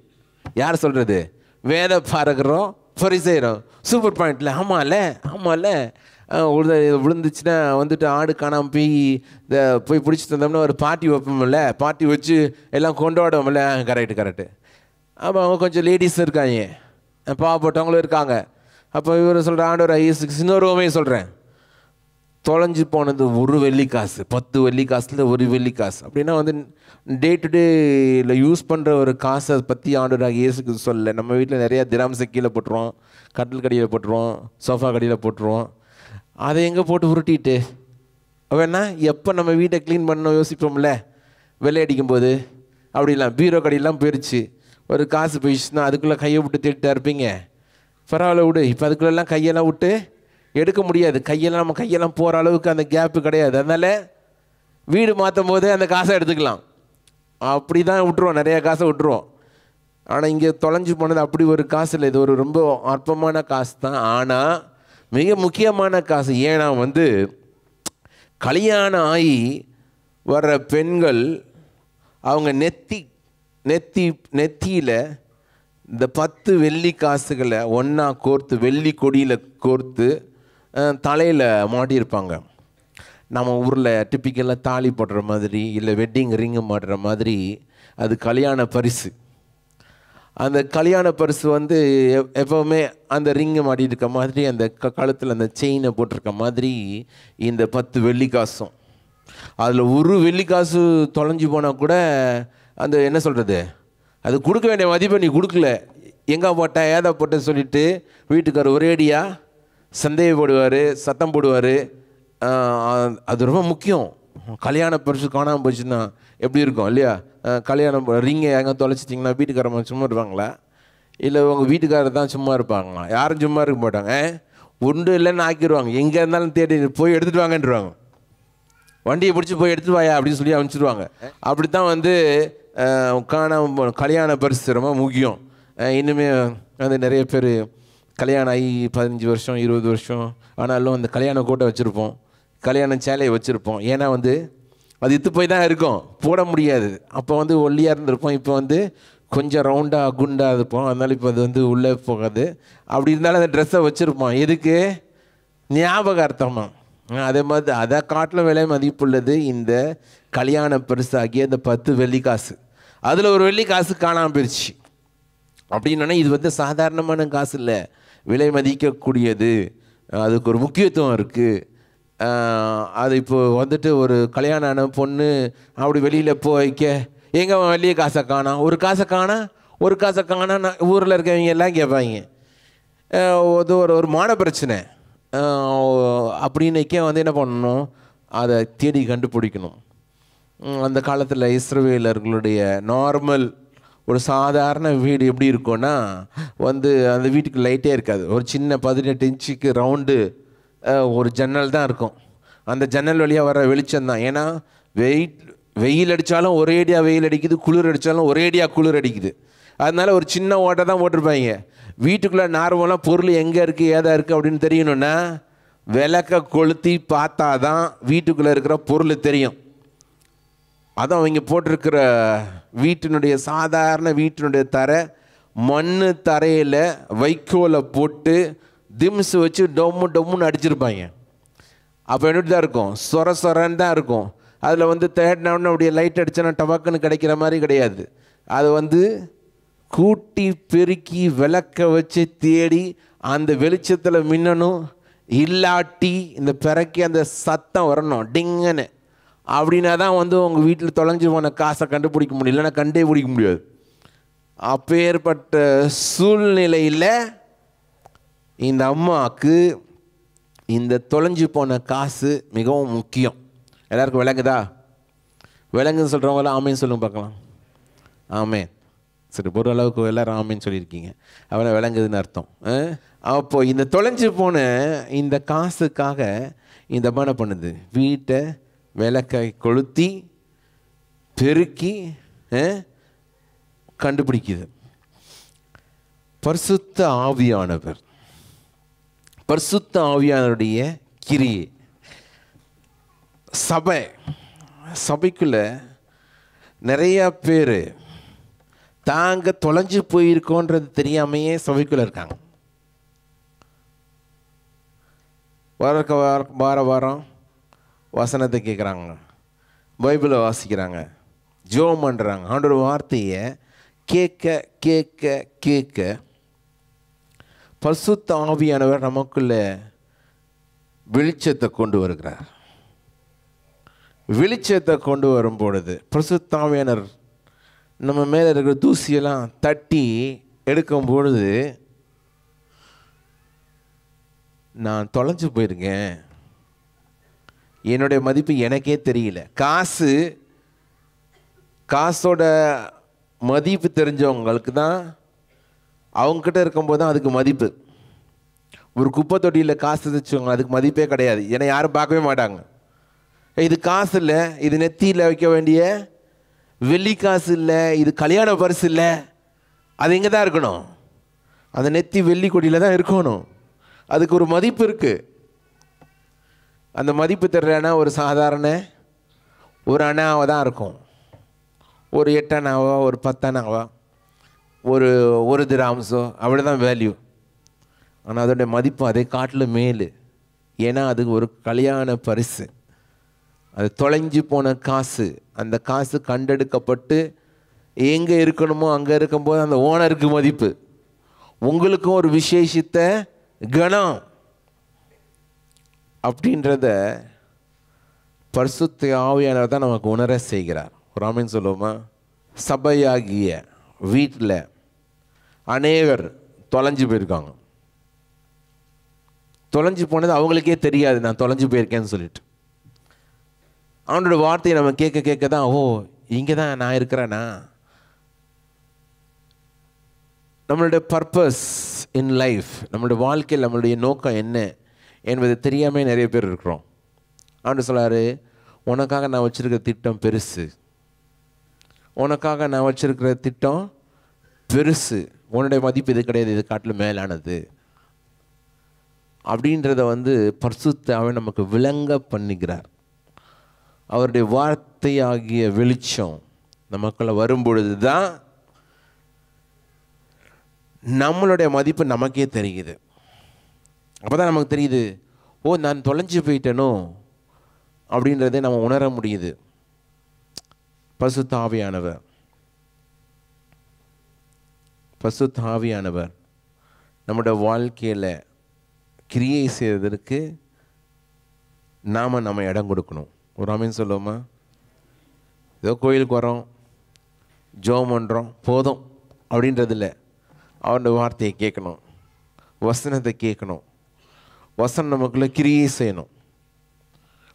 A: யார் சொல்கிறது? வேத பாரகரும் பரிசேயரும். சூப்பர் பாயிண்ட்ல. ஆமாம்ல விழுந்துச்சுன்னா வந்துட்டு ஆடு காணாமல் போய் பிடிச்சிட்டு வந்தோம்னா ஒரு பார்ட்டி வைப்போம்ல, பார்ட்டி வச்சு எல்லாம் கொண்டாடுவோம்ல. கரெக்டு. அப்போ அவங்க கொஞ்சம் லேடிஸ் இருக்காங்க, பாவப்பட்டவங்களும் இருக்காங்க. அப்போ இவர் சொல்கிற ஆண்டவர் ஐயசுக்கு இன்னொருமே சொல்கிறேன், தொலைஞ்சி போனது 1 வெள்ளிக்காசு, 10 வெள்ளிக்காசில் 1 வெள்ளிக்காசு அப்படின்னா வந்து டே டு டேயில் யூஸ் பண்ணுற ஒரு காசை பற்றி ஆண்டவராக இயேசுக்கு சொல்ல. நம்ம வீட்டில் நிறையா திராம்சை கீழே போட்டுருவோம், கட்டில் கடியில் போட்டுருவோம், சோஃபா கடியில் போட்டுருவோம். அதை எங்கே போட்டு உருட்டிட்டு வேணா எப்போ நம்ம வீட்டை க்ளீன் பண்ண யோசிப்போம்ல, வெள்ளை அடிக்கும்போது. அப்படிலாம் பீரோ கடியெல்லாம் போயிடுச்சு, ஒரு காசு போயிடுச்சுன்னா அதுக்குள்ளே கையை விட்டு தேடிட்டா இருப்பீங்க. பரவாயில்ல விடு, இப்போ அதுக்குள்ளெல்லாம் கையெல்லாம் விட்டு எடுக்க முடியாது. நம்ம கையெல்லாம் போகிற அளவுக்கு அந்த கேப்பு கிடையாது. அதனால் வீடு மாற்றும் போதே அந்த காசை எடுத்துக்கலாம். அப்படி தான் விட்டுருவோம், நிறையா காசை விட்டுருவோம். ஆனால் இங்கே தொலைஞ்சி போனது அப்படி ஒரு காசு இல்லை, இது ஒரு ரொம்ப அற்பமான காசு தான். ஆனால் மிக முக்கியமான காசு. ஏன்னா வந்து கல்யாணம் ஆகி வர்ற பெண்கள் அவங்க நெத்தியில் இந்த 10 வெள்ளி காசுகளை ஒன்றா கோர்த்து, வெள்ளி கொடியில் கோர்த்து தலையில் மாட்டியிருப்பாங்க. நம்ம ஊரில் டிப்பிக்கலாக தாலி போடுற மாதிரி, இல்லை வெட்டிங் ரிங்கு மாட்டுற மாதிரி, அது கல்யாண பரிசு. அந்த கல்யாண பரிசு வந்து எப்போவுமே அந்த ரிங்கை மாட்டிட்டு இருக்க மாதிரி, அந்த கழுத்தில் அந்த செயினை போட்டிருக்க மாதிரி இந்த 10 வெள்ளிக்காசும். அதில் 1 வெள்ளிக்காசு தொலைஞ்சி போனால் கூட அந்த என்ன சொல்கிறது, அது கொடுக்க வேண்டிய மதிப்பை நீ கொடுக்கல, எங்கே போட்ட ஏதா போட்ட சொல்லிவிட்டு வீட்டுக்கார ஒரேடியாக சந்தேகப்படுவார், சத்தம் போடுவார். அது ரொம்ப முக்கியம். கல்யாண பரிசு காணாமல் போச்சுன்னா எப்படி இருக்கும் இல்லையா? கல்யாணம் ரிங்கை எங்கே தொலைச்சிட்டிங்கன்னா வீட்டுக்காரம்மா சும்மா இருப்பாங்களா? இல்லை உங்கள் வீட்டுக்காரர் தான் சும்மா இருப்பாங்களா? யாரும் சும்மா இருக்க மாட்டாங்க. ஒன்று இல்லைன்னு ஆக்கிடுவாங்க. எங்கே இருந்தாலும் தேடி போய் எடுத்துகிட்டு வாங்கன்றுவாங்க. வண்டியை பிடிச்சி போய் எடுத்துகிட்டு வாயா அப்படின்னு சொல்லி அனுப்பிச்சிடுவாங்க. அப்படி தான் வந்து கல்யாண பரிசு ரொம்ப முக்கியம். இன்னுமே வந்து நிறைய பேர் கல்யாணம் ஆகி 15 வருஷம் 20 வருஷம் ஆனாலும் அந்த கல்யாண கோட்டை வச்சுருப்போம், கல்யாண சேலையை வச்சுருப்போம். ஏன்னா வந்து அது இத்து போய் தான் இருக்கும், போட முடியாது. அப்போ வந்து ஒல்லியாக இருந்திருப்போம், இப்போ வந்து கொஞ்சம் ரவுண்டாக குண்டாக இருப்போம். அதனால இப்போ அது வந்து உள்ளே போகாது. அப்படி இருந்தாலும் அந்த ட்ரெஸ்ஸை வச்சுருப்போம். எதுக்கு? ஞாபகார்த்தமாக. அதே மாதிரி அதை காட்டிலும் விலை மதிப்புள்ளது இந்த கல்யாண பரிசாகிய இந்த 10 வெள்ளி காசு. அதில் ஒரு வெள்ளி காசு காணாமல் போயிடுச்சு. அப்படின்னா இது வந்து சாதாரணமான காசு இல்லை, விலை மதிக்கக்கூடியது. அதுக்கு ஒரு முக்கியத்துவம் இருக்குது. அது இப்போ வந்துட்டு ஒரு கல்யாணம் ஆன பொண்ணு அப்படி வெளியில் போய்க்க எங்கே வெளியே காசை காணோம், ஒரு காசை காணா ஊரில் இருக்கவங்க எல்லாம் கேட்பாங்க. அது ஒரு மான பிரச்சனை. அப்படின்னைக்கே வந்து என்ன பண்ணணும், அதை தேடி கண்டுபிடிக்கணும். அந்த காலத்தில் இஸ்ரவேலர்களுடைய நார்மல் ஒரு சாதாரண வீடு எப்படி இருக்கும்னா வந்து அந்த வீட்டுக்கு லைட்டே இருக்காது. ஒரு சின்ன 18 இன்ச்சுக்கு ரவுண்டு ஒரு ஜன்னல் தான் இருக்கும். அந்த ஜன்னல் வழியாக வர வெளிச்சம் தான். ஏன்னா வெயில் அடித்தாலும் ஒரேடியாக வெயில் அடிக்குது, குளிர் அடித்தாலும் ஒரேடியாக குளிர் அடிக்குது. அதனால ஒரு சின்ன ஓட்டை தான் போட்டிருப்பாங்க. வீட்டுக்குள்ளே நார்மலாக பொருள் எங்கே இருக்குது ஏதா இருக்குது அப்படின்னு தெரியணுன்னா விளக்க கொளுத்தி பார்த்தா தான் வீட்டுக்குள்ளே இருக்கிற பொருள் தெரியும். அதுவும் அவங்க போட்டிருக்கிற வீட்டினுடைய சாதாரண வீட்டினுடைய தரை மண் தரையில் வைக்கோலை போட்டு திம்ஸ் வச்சு டொம்முன்னு அடிச்சிருப்பாங்க. அப்போ எப்படி தான் இருக்கும், சொரன்னு தான் இருக்கும். அதில் வந்து தேடினோன்னு அப்படியே லைட் அடித்தோன்னா டபக்குன்னு கிடைக்கிற மாதிரி கிடையாது. அது வந்து கூட்டி பெருக்கி விளக்க வச்சு தேடி அந்த வெளிச்சத்தில் மின்னணும். இல்லாட்டி இந்த பிறக்கி அந்த சத்தம் வரணும் டிங்குன்னு. அப்படின்னா தான் வந்து உங்கள் வீட்டில் தொலைஞ்சு போன காசை கண்டுபிடிக்க முடியும், இல்லைன்னா கண்டே பிடிக்க முடியாது. அப்பேற்பட்ட சூழ்நிலையில் இந்த அம்மாவுக்கு இந்த தொலைஞ்சு போன காசு மிகவும் முக்கியம். எல்லாருக்கும் விளங்குதா? விளங்குன்னு சொல்கிறவங்களாம் ஆமேன்னு சொல்லுங்க பார்க்கலாம். ஆமேன். சரி, ஒரு அளவுக்கு எல்லோரும் ஆமேன்னு சொல்லியிருக்கீங்க, அவனை விளங்குதுன்னு அர்த்தம். அப்போது இந்த தொலைஞ்சு போன இந்த காசுக்காக இந்த அம்மா என்ன பண்ணுது, வீட்டை விளக்கை கொளுத்தி பெருக்கி கண்டுபிடிக்குது. பரிசுத்த ஆவியானவர், பரிசுத்த ஆவியானவருடைய கிரியை. சபைக்குள்ள நிறைய பேர் தாங்க தொலைஞ்சு போயிருக்கோன்றது தெரியாமையே சபைக்குள்ள இருக்காங்க. வாரம் வசனத்தை கேட்குறாங்க, பைபிளை வாசிக்கிறாங்க, ஜெபம் பண்ணுறாங்க. ஆண்டவர் வார்த்தையை கேட்க கேட்க கேட்க பரிசுத்த ஆவியானவர் நமக்குள்ள வெளிச்சத்தை கொண்டு வருகிறார். வெளிச்சத்தை கொண்டு வரும் பொழுது பரிசுத்த ஆவியானவர் நம்ம மேலே இருக்கிற தூசியெல்லாம் தட்டி எடுக்கும் பொழுது, நான் தொலைஞ்சு போயிருக்கேன், என்னுடைய மதிப்பு எனக்கே தெரியல. காசோட மதிப்பு தெரிஞ்சவங்களுக்கு தான், அவங்கக்கிட்ட இருக்கும்போது தான் அதுக்கு மதிப்பு. ஒரு குப்பை தொட்டியில் காசு வச்சுக்கோங்க, அதுக்கு மதிப்பே கிடையாது. ஏன்னா யாரும் பார்க்கவே மாட்டாங்க. இது காசு இல்லை, இது நெத்தியில் வைக்க வேண்டிய வெள்ளி காசு இல்லை, இது கல்யாண பரிசு இல்லை, அது இங்கே தான் இருக்கணும். அந்த நெத்தி வெள்ளி கொடியில் தான் இருக்கணும். அதுக்கு ஒரு மதிப்பு இருக்குது. அந்த மதிப்பு தர்றேன்னா ஒரு சாதாரண ஒரு அணாவை தான் இருக்கும். ஒரு 8 அணாவோ ஒரு 10 அணாவோ ஒரு திராம்ஸோ அப்படி தான் வேல்யூ. ஆனால் அதோடைய மதிப்பு அதை காட்டிலும் மேலு. ஏன்னா அது ஒரு கல்யாண பரிசு. அது தொலைஞ்சு போன காசு. அந்த காசு கண்டெடுக்கப்பட்டு எங்கே இருக்கணுமோ அங்கே இருக்கும்போது அந்த ஓனருக்கு மதிப்பு. உங்களுக்கும் ஒரு விசேஷித்த கணம் அப்படின்றத பரிசுத்த ஆவியானவர் தான் நமக்கு உணர செய்கிறார். ஒரு ஆமென் சொல்லுவோமா? சபையாகிய வீட்டில் அநேகர் தொலைஞ்சு போயிருக்காங்க. தொலைஞ்சு போனது அவங்களுக்கே தெரியாது நான் தொலைஞ்சு போயிருக்கேன்னு சொல்லிட்டு. அவனோட வார்த்தையை நம்ம கேட்க கேட்க தான், ஓ இங்கே தான் நான் இருக்கிறேன்னா. நம்மளுடைய பர்பஸ் இன் லைஃப், நம்மளுடைய வாழ்க்கையில் நம்மளுடைய நோக்கம் என்ன என்பது தெரியாமல் நிறைய பேர் இருக்கிறோம். அவன் சொல்கிறாரு, உனக்காக நான் வச்சுருக்கிற திட்டம் பெருசு, உனக்காக நான் வச்சுருக்கிற திட்டம் பெருசு, உன்னுடைய மதிப்பு இது கிடையாது, இது காட்டிலும் மேலானது அப்படின்றத பரிசுத்த ஆவியானவர் நமக்கு விளங்க பண்ணுகிறார். அவருடைய வார்த்தையாகிய வெளிச்சம் நமக்குள்ள வரும்பொழுது தான் நம்மளுடைய மதிப்பு நமக்கே தெரியுது. அப்போ தான் நமக்கு தெரியுது, ஓ நான் தொலைஞ்சு போயிட்டேனோ அப்படின்றதே நம்ம உணர முடியுது. பரிசுத்த ஆவியானவர், பரிசுத்த ஆவியானவர் நம்முடைய வாழ்க்கையில் கிரியை செய்வதற்கு நாம் நம்ம இடம் கொடுக்கணும். ஒரு ஆமீன் சொல்லுவோமா? ஏதோ கோயிலுக்கு வரோம், ஜெபம் பண்ணுறோம் போதும் அப்படின்றது இல்லை. அவருடைய வார்த்தையை கேட்கணும், வசனத்தை கேட்கணும், வசனம் நமக்குள்ளே கிரியை செய்யணும்.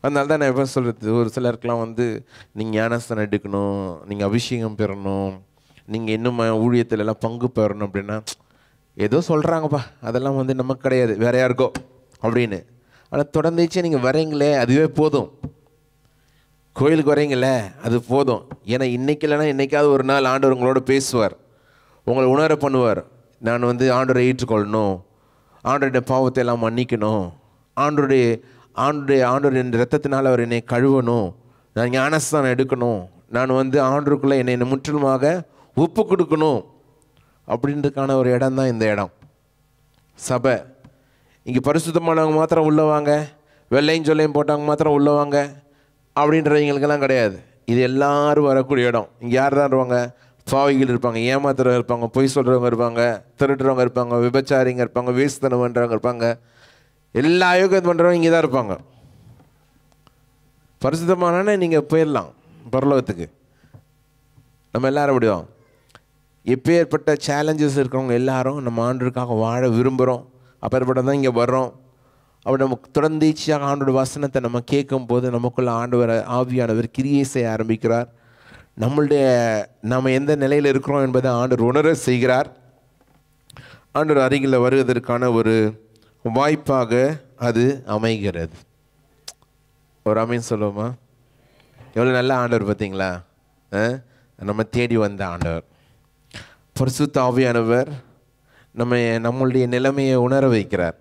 A: அதனால தான் நான் எப்போ சொல்கிறது, ஒரு சிலருக்கெலாம் நீங்கள் ஞானஸ்தானம் எடுக்கணும், நீங்கள் அபிஷேகம் பெறணும், நீங்கள் இன்னும் ஊழியத்திலலாம் பங்கு பெறணும் அப்படின்னா ஏதோ சொல்கிறாங்கப்பா, அதெல்லாம் நமக்கு கிடையாது, வேற யாருக்கோ அப்படின்னு. ஆனால் தொடர்ந்துச்சே நீங்கள் வரீங்களே அதுவே போதும். கோயிலுக்கு வரீங்களே அது போதும். ஏன்னா இன்றைக்கி இல்லைன்னா இன்றைக்காவது ஒரு நாள் ஆண்டவர் உங்களோட பேசுவார், உங்களை உணர பண்ணுவார். நான் ஆண்டவரை ஏற்றுக்கொள்ளணும், ஆண்டவருடைய பாவத்தை எல்லாம் மன்னிக்கணும், ஆண்டவர் என் ரத்தத்தினால் அவர் என்னை கழுவணும், நான் ஞானஸ்தானம் எடுக்கணும், நான் ஆண்டவருக்குள்ளே என்னை முற்றிலுமாக ஒப்பு கொடுக்கணும் அப்படின்றதுக்கான ஒரு இடம் தான் இந்த இடம் சபை. இங்கே பரிசுத்தமானவங்க மாத்திரம் உள்ளவாங்க, வெள்ளையும் சொல்லையும் போட்டவங்க மாத்திரம் உள்ளவாங்க அப்படின்றவங்களுக்கெல்லாம் கிடையாது. இது எல்லோரும் வரக்கூடிய இடம். இங்கே யார் தான் இருப்பாங்க? பாவிகள் இருப்பாங்க, ஏமாத்துறவங்க இருப்பாங்க, பொய் சொல்கிறவங்க இருப்பாங்க, திருடுறவங்க இருப்பாங்க, விபச்சாரிங்க இருப்பாங்க, வேஸ்தனம் பண்ணுறவங்க இருப்பாங்க, எல்லா யோகம் பண்ணுறவங்க இங்கே தான் இருப்பாங்க. பரிசுத்தமானே நீங்கள் போயிடலாம் பரலோகத்துக்கு. நம்ம எல்லாரும் விடுவோம். எப்பேற்பட்ட சேலஞ்சஸ் இருக்கிறவங்க எல்லாரும் நம்ம ஆண்டவருக்காக வாழ விரும்புகிறோம், அப்பேற்பட்ட தான் இங்கே வர்றோம். அப்படி நமக்கு தொடர்ந்தீச்சியாக ஆண்டோட வசனத்தை நம்ம கேட்கும் போது நமக்குள்ள ஆண்டவர் ஆவியானவர் கிரியை செய்ய ஆரம்பிக்கிறார். நம்ம எந்த நிலையில் இருக்கிறோம் என்பதை ஆண்டவர் உணர செய்கிறார். ஆண்டவர் அருகில் வருவதற்கான ஒரு வாய்ப்பாக அது அமைகிறது. ஒரு ஆமீன் சொல்லுவோமா? எவ்வளோ நல்ல ஆண்டவர் பார்த்தீங்களா? நம்ம தேடி வந்த ஆண்டவர் பரிசுத்த ஆவியானவர் நம்மளுடைய நிலைமையை உணர வைக்கிறார்.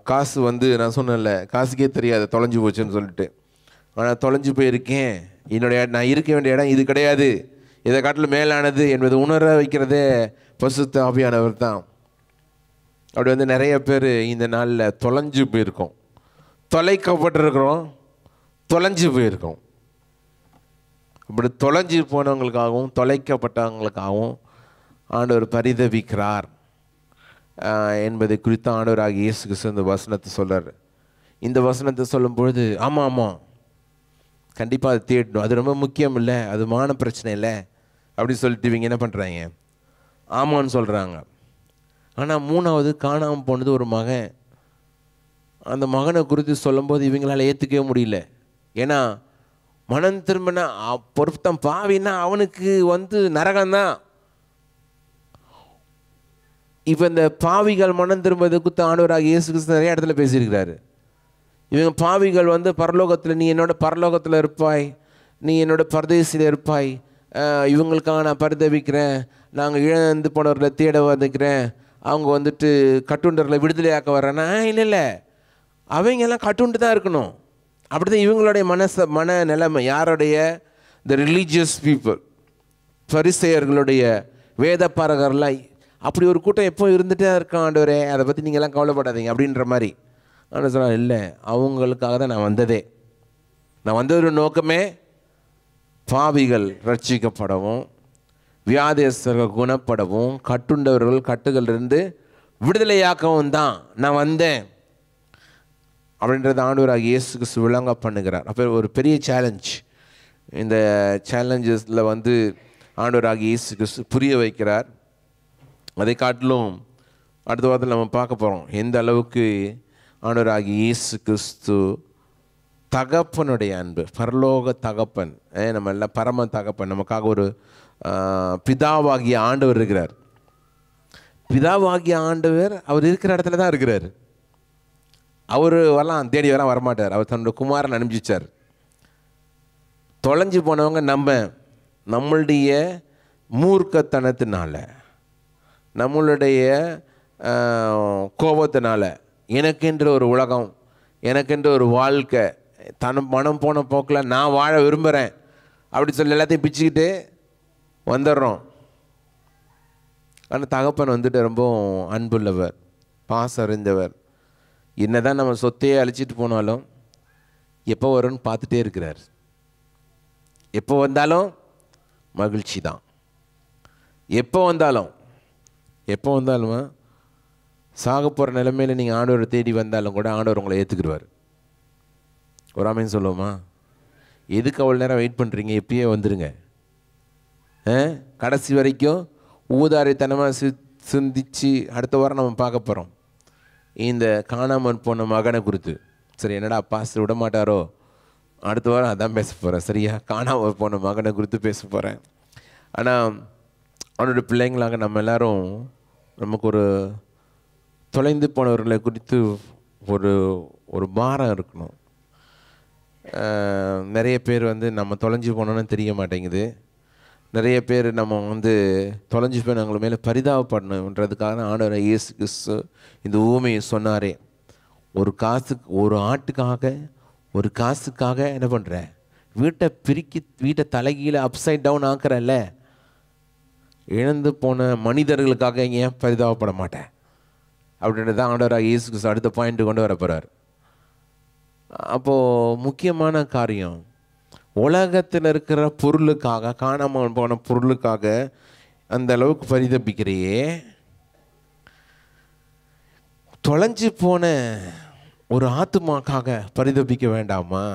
A: காசு நான் சொன்னேன்ல, காசுக்கே தெரியாது தொலைஞ்சு போச்சுன்னு சொல்லிட்டு. ஆனால் தொலைஞ்சு போயிருக்கேன், நான் இருக்க வேண்டிய இடம் இது கிடையாது, இதை காட்டிலும் மேலானது என்பது உணர வைக்கிறதே பரிசுத்த ஆவியானவர் தான். அப்படி நிறைய பேர் இந்த நாளில் தொலைஞ்சு போயிருக்கோம், தொலைக்கப்பட்டிருக்கிறோம், தொலைஞ்சு போயிருக்கோம். அப்படி தொலைஞ்சு போனவங்களுக்காகவும் தொலைக்கப்பட்டவங்களுக்காகவும் ஆண்டவர் பரிதவிக்கிறார் என்பதை குறித்து ஆண்டவராகிய இயேசு கிறிஸ்து இந்த வசனத்தை சொல்கிறார். இந்த வசனத்தை சொல்லும் பொழுது ஆமாம் கண்டிப்பாக அதை தேடணும், அது ரொம்ப முக்கியம் இல்லை, அது மான பிரச்சனை இல்லை அப்படின்னு சொல்லிட்டு இவங்க என்ன பண்ணுறாங்க? ஆமான்னு சொல்கிறாங்க. ஆனால் மூணாவது காணாமல் போனது ஒரு மகன். அந்த மகனை குறித்து சொல்லும்போது இவங்களால் ஏற்றுக்கவே முடியல. ஏன்னா மனம் திரும்பினா பொருத்தம் பாவின்னா அவனுக்கு நரகம்தான். இப்போ இந்த பாவிகள் மனம் திரும்பது குறித்து ஆண்டவராகிய இயேசு கிறிஸ்து நிறைய இடத்துல பேசியிருக்கிறாரு. இவங்க பாவிகள் பரலோகத்தில், நீ என்னோட பரலோகத்தில் இருப்பாய், நீ என்னோட பரதேசியில் இருப்பாய், இவங்களுக்காக நான் பரிதவிக்கிறேன், நாங்கள் இழந்து போனவர்களை தேட வந்துக்கிறேன், அவங்க கட்டுண்டர்களை விடுதலையாக்க வர்றேன்னா இல்லை, அவங்கெல்லாம் கட்டுண்டு தான் இருக்கணும். அப்படி தான் இவங்களுடைய மன நிலைமை. யாருடைய? த ரிலீஜியஸ் பீப்புள், பரிசேயர்களுடைய, வேதப்பாரகர்லாம். அப்படி ஒரு கூட்டம் எப்போ இருந்துகிட்டே இருக்கான். ஆண்டவரே அதை பற்றி நீங்கள்லாம் கவலைப்படாதீங்க அப்படின்ற மாதிரி. ஆனால் சொன்னால் இல்லை, அவங்களுக்காக தான் நான் வந்ததே. நான் வந்த ஒரு நோக்கமே பாவிகள் ரட்சிக்கப்படவும், வியாதியஸ்தர்கள் குணப்படவும், கட்டுண்டவர்கள் கட்டுகளிலிருந்து விடுதலையாக்கவும் தான் நான் வந்தேன் அப்படின்றத ஆண்டவராகிய இயேசு கிறிஸ்து விளங்க பண்ணுகிறார். அப்போ ஒரு பெரிய சேலஞ்ச். இந்த சேலஞ்சஸில் ஆண்டவராகிய இயேசு கிறிஸ்து புரிய வைக்கிறார். அதை காட்டிலும் அடுத்த வாரத்தில் நம்ம பார்க்க போகிறோம் எந்த அளவுக்கு ஆண்டவராகிய இயேசு கிறிஸ்து தகப்பனுடைய அன்பு, பரலோக தகப்பன், நம்ம எல்லாம் பரம தகப்பன், நமக்காக ஒரு பிதாவாகிய ஆண்டவர் இருக்கிறார். பிதாவாகிய ஆண்டவர் அவர் இருக்கிற இடத்துல தான் இருக்கிறார். அவர் வரலாம் தேடி வரலாம் வரமாட்டார். அவர் தன்னோட குமாரன் அனுப்பிச்சார். தொலைஞ்சு போனவங்க நம்மளுடைய மூர்க்கத்தனத்தினால, நம்மளுடைய கோபத்தினால, எனக்கென்ற ஒரு உலகம், எனக்கென்ற ஒரு வாழ்க்கை, மனம் போன போக்கில் நான் வாழ விரும்புகிறேன் அப்படி சொல்லி எல்லாத்தையும் பிச்சுக்கிட்டு வந்துடுறோம். ஆனால் தகப்பன் வந்துட்டு ரொம்ப அன்புள்ளவர், பாசம் அறிந்தவர். என்ன தான் நம்ம சொத்தையே அழிச்சிட்டு போனாலும் எப்போ வரும்னு பார்த்துட்டே இருக்கிறார். எப்போ வந்தாலும் மகிழ்ச்சி தான். எப்போ வந்தாலும் சாக போகிற நிலைமையில் நீங்கள் ஆண்டவரை தேடி வந்தாலும் கூட ஆண்டவர் உங்களை ஏற்றுக்குருவார். ஒரு ஆமேன்னு சொல்லுவோமா? எதுக்கு அவ்வளோ நேரம் வெயிட் பண்ணுறீங்க? எப்பயே வந்துடுங்க. கடைசி வரைக்கும் ஊதாரித்தனமாக சிந்திச்சு அடுத்த வாரம் நம்ம பார்க்க போகிறோம் இந்த காணாமல் போன மகனை குறித்து. சரி, என்னடா பாஸ்டர் விட மாட்டாரோ? அடுத்த வாரம் அதான் பேச போகிறேன். சரியா? காணாமல் போன மகனை குறித்து பேச போகிறேன். ஆனால் அவனோட பிள்ளைங்களாக நம்ம எல்லோரும் நமக்கு ஒரு தொலைந்து போனவர்களை குறித்து ஒரு பாரம் இருக்கணும். நிறைய பேர் நம்ம தொலைஞ்சு போனோன்னு தெரிய மாட்டேங்குது. நிறைய பேர் நம்ம தொலைஞ்சு போய் நாங்கள் மேலே பரிதாபப்படணுன்றதுக்காக ஆண்டவர் இயேசு கிறிஸ்து இந்த ஊமையை சொன்னாரே. ஒரு ஆட்டுக்காக ஒரு காசுக்காக என்ன பண்ணுற? வீட்டை தலைகீழ அப்சைட் டவுன் ஆக்குறல்ல. இழந்து போன மனிதர்களுக்காக ஏன் பரிதாபப்பட மாட்டேன் அப்படின்றது தான் ஆண்டவர் இயேசு கிறிஸ்து அடுத்த பாயிண்ட் கொண்டு வர போகிறார். அப்போது முக்கியமான காரியம், உலகத்தில் இருக்கிற பொருளுக்காக, காணாமல் போன பொருளுக்காக அந்த அளவுக்கு பரிதபிக்கிறையே, தொலைஞ்சு போன ஒரு ஆத்துமாக்காக பரிதபிக்க வேண்டாமா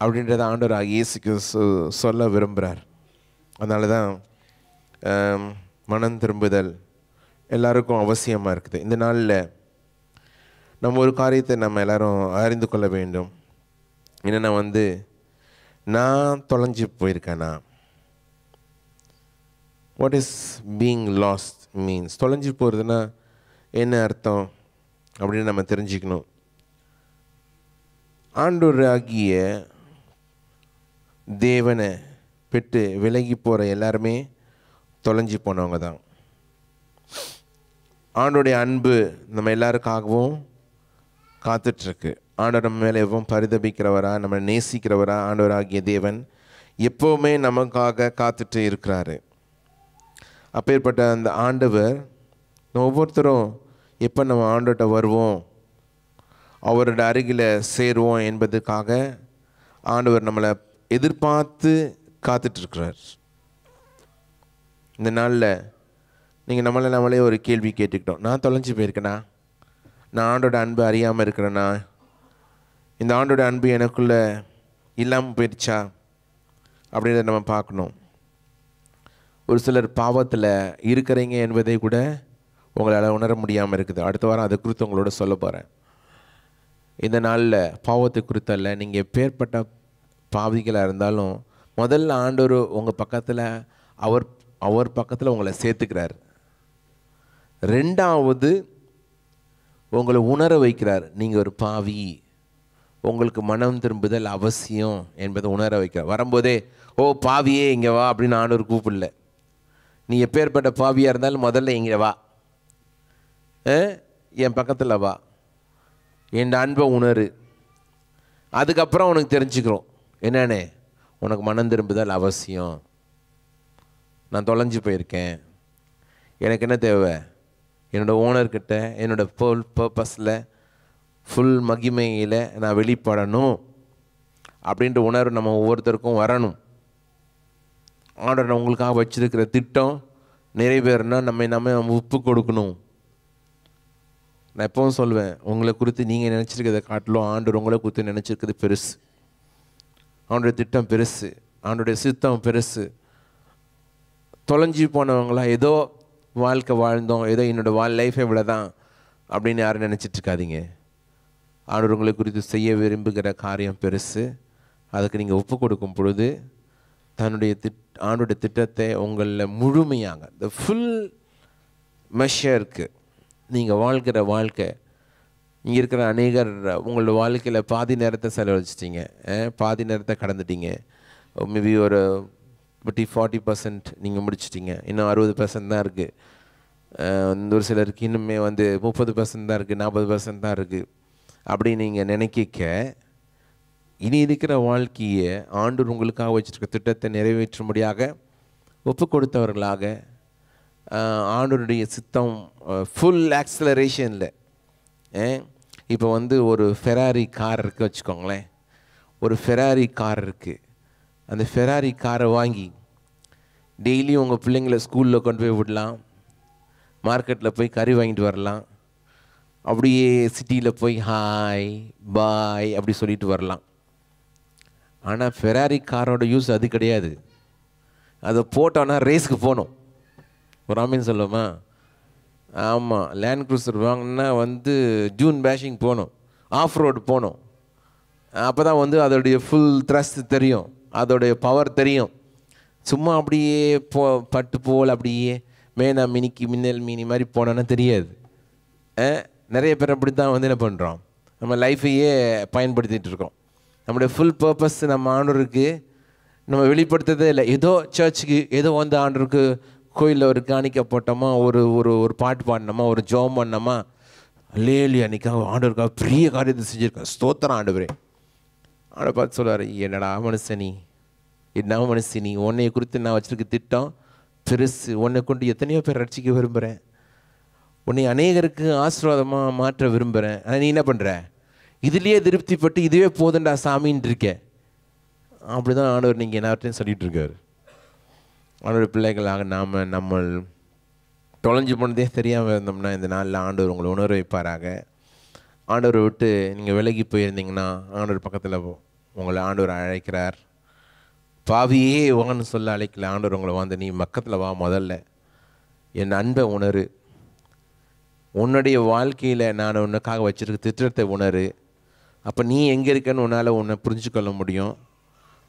A: அப்படின்றத ஆண்டவர் இயேசுக்கு சொல்ல விரும்புகிறார். அதனால தான் மனம் திரும்புதல் எல்லாருக்கும் அவசியமாக இருக்குது. இந்த நாளில் நம்ம ஒரு காரியத்தை நம்ம எல்லோரும் அறிந்து கொள்ள வேண்டும். என்னென்னா நான் தொலைஞ்சு போயிருக்கேனா? What is being lost means? தொலைஞ்சு போகிறதுனா என்ன அர்த்தம் அப்படின்னு நம்ம தெரிஞ்சுக்கணும். ஆண்டவராகிய தேவனை விட்டு விலகி போகிற எல்லாருமே தொலைஞ்சு போனவங்க தான். ஆண்டோடைய அன்பு நம்ம எல்லாருக்காகவும் காத்துட்ருக்கு. ஆண்டவர் நம்ம மேலே எவ்வளோ பரிதபிக்கிறவரா, நம்ம நேசிக்கிறவரா ஆண்டவராகிய தேவன் எப்போவுமே நமக்காக காத்துட்டு இருக்கிறாரு. அப்பேற்பட்ட அந்த ஆண்டவர் ஒவ்வொருத்தரும் எப்போ நம்ம ஆண்டவர்கிட்ட வருவோம், அவரோட அருகில் சேருவோம் என்பதுக்காக ஆண்டவர் நம்மளை எதிர்பார்த்து காத்துட்ருக்கிறார். இந்த நாளில் நீங்கள் நம்மளே ஒரு கேள்வி கேட்டுக்கிட்டோம். நான் தொலைஞ்சு போயிருக்கேனா? நான் ஆண்டோட அன்பு அறியாமல் இருக்கிறேன்னா? இந்த ஆண்டோட அன்பு எனக்குள்ளே இல்லாமல் போயிடுச்சா அப்படின்றத நம்ம பார்க்கணும். ஒரு சிலர் பாவத்தில் இருக்கிறீங்க என்பதை கூட உங்களால் உணர முடியாமல் இருக்குது. அடுத்த வாரம் அதை குறித்து உங்களோட சொல்ல போகிறேன். இந்த நாளில் பாவத்தை குறித்தல்ல, நீங்கள் எப்பேற்பட்ட பாவிகளாக இருந்தாலும் முதல்ல ஆண்டவர் உங்கள் பக்கத்தில் அவர் பக்கத்தில் உங்களை சேர்த்துக்கிறார். ரெண்டாவது உங்களை உணர வைக்கிறார், நீங்கள் ஒரு பாவி, உங்களுக்கு மனம் திரும்புதல் அவசியம் என்பதை உணர வைக்கிறார். வரும்போதே ஓ பாவியே இங்கே வா அப்படின்னு ஆண்டவர் கூப்பிடல. நீ எப்பேற்பட்ட பாவியாக இருந்தாலும் முதல்ல இங்கே வா, என் பக்கத்தில் வா, என் அன்பை உணரு. அதுக்கப்புறம் உனக்கு தெரிஞ்சுக்கிறோம் என்னென்ன உனக்கு மனம் திரும்புதல் அவசியம். நான் தொலைஞ்சு போயிருக்கேன், எனக்கு என்ன தேவை? என்னோடய ஓனர்கிட்ட என்னோடய ஃபுல் பர்பஸில் ஃபுல் மகிமையில் நான் வெளிப்படணும் அப்படின்ற உணர்வு நம்ம ஒவ்வொருத்தருக்கும் வரணும். ஆண்டவர் உங்களுக்காக வச்சிருக்கிற திட்டம் நிறைவேறினா நம்ம ஒப்பு கொடுக்கணும். நான் எப்பவும் சொல்வேன், உங்களை குறித்து நீங்கள் நினச்சிருக்கிறத காட்டிலும் ஆண்டவர் உங்களை குறித்து நினச்சிருக்கிறது பெருசு. அவனுடைய திட்டம் பெருசு, அவனுடைய சித்தம் பெருசு. தொலைஞ்சி போனவங்களா ஏதோ வாழ்க்கை வாழ்ந்தோம், ஏதோ என்னோடய லைஃபே இவ்வளோ தான் அப்படின்னு யாரும் நினச்சிட்டு இருக்காதீங்க. ஆண்டவர் உங்களை குறித்து செய்ய விரும்புகிற காரியம் பெருசு. அதுக்கு நீங்கள் ஒப்பு கொடுக்கும் பொழுது தன்னுடைய ஆண்டோடைய திட்டத்தை உங்களில் முழுமையாக இந்த ஃபுல் மெஷருக்கு நீங்கள் வாழ்கிற வாழ்க்கை. இங்கே இருக்கிற அநேகர் உங்களோட வாழ்க்கையில் பாதி நேரத்தை செலவழிச்சிட்டிங்க, பாதி நேரத்தை கடந்துட்டீங்க. மேபி ஒரு 40% நீங்கள் முடிச்சிட்டிங்க, இன்னும் 60% தான் இருக்குது. ஒரு சிலருக்கு இன்னுமே 30% தான் இருக்குது, 40% தான் இருக்குது. அப்படி நீங்கள் நினைக்க இனி இருக்கிற வாழ்க்கையை ஆண்டவர் உங்களுக்காக வச்சுருக்க திட்டத்தை நிறைவேற்றும்படியாக ஒப்பு கொடுத்தவர்களாக ஆண்டவருடைய சித்தம் ஃபுல் ஆக்சலரேஷனில். இப்போ ஒரு ஃபெராரி கார் இருக்குது வச்சுக்கோங்களேன். ஒரு ஃபெராரி கார் இருக்குது. அந்த ஃபெராரி காரை வாங்கி டெய்லியும் உங்கள் பிள்ளைங்களை ஸ்கூலில் கொண்டு போய் விடலாம், மார்க்கெட்டில் போய் கறி வாங்கிட்டு வரலாம், அப்படியே சிட்டியில் போய் ஹாய் பாய் அப்படி சொல்லிட்டு வரலாம். ஆனால் ஃபெராரி காரோட யூஸ் அது கிடையாது. அதை போட்டோன்னா ரேஸுக்கு போகணும். ஒரு ஆமீன் சொல்லுமா? ஆமாம், லேண்ட் க்ரூசர் வாங்கினா ஜூன் பேஷிங் போகணும், ஆஃப் ரோடு போகணும். அப்போ தான் அதோடைய ஃபுல் த்ரஸ்ட் தெரியும், அதோடைய பவர் தெரியும். சும்மா அப்படியே பட்டு போல் அப்படியே மேனா மினிக்கு மின்னல் மீனி மாதிரி போனோன்னா தெரியாது. நிறைய பேர் அப்படி தான் என்ன பண்ணுறோம், நம்ம லைஃபையே பயன்படுத்திகிட்டு இருக்கோம். நம்முடைய ஃபுல் பர்பஸ் நம்ம ஆண்டவருக்கு நம்ம வெளிப்படுத்துறதே இல்லை. ஏதோ சர்ச்சுக்கு ஏதோ ஆண்டவருக்கு கோயிலில் ஒரு காணிக்க போட்டோமா, ஒரு ஒரு ஒரு பாட்டு பாடினோமா, ஒரு ஜோம் பண்ணோமா, லேலி அன்றைக்காக ஆண்டவருக்காக பெரிய காரியத்தை செஞ்சுருக்கேன், ஸ்தோத்திரம் ஆண்டவரே. ஆண்டவர் பார்த்து சொல்லுவார், என்னடா மனுஷனி, என்ன மனுஷனி, உன்னை குறித்து நான் வச்சுருக்க திட்டம் பெருசு. உன்னை கொண்டு எத்தனையோ பேர் ரட்சிக்க விரும்புகிறேன், உன்னை அநேகருக்கு ஆசீர்வாதமாக மாற்ற விரும்புகிறேன். ஆனால் நீ என்ன பண்ணுற, இதுலேயே திருப்திப்பட்டு இதுவே போதுண்டா சாமின்னு இருக்க. அப்படி தான் ஆண்டவர் நீங்கள் எல்லார்ட்டையும் சொல்லிகிட்டு இருக்கார். ஆண்டவர் பிள்ளைகளாக நம்ம தொலைஞ்சு போனதே தெரியாமல் இருந்தோம்னா இந்த நாளில் ஆண்டவர் உங்களை உணர வைப்பாராக. ஆண்டவரை விட்டு நீங்கள் விலகி போயிருந்தீங்கன்னா ஆண்டவர் பக்கத்தில் உங்களை ஆண்டவர் அழைக்கிறார். பாவியே வான்னு சொல்ல அழைக்கல, ஆண்டவர் உங்களை நீ பக்கத்தில் வா, முதல்ல என் அன்பை உணரு, உன்னுடைய வாழ்க்கையில் நான் உனக்காக வச்சுருக்க திட்டத்தை உணரு. அப்போ நீ எங்கே இருக்கன்னு உன்னால் உன்னை புரிஞ்சுக்கொள்ள முடியும்.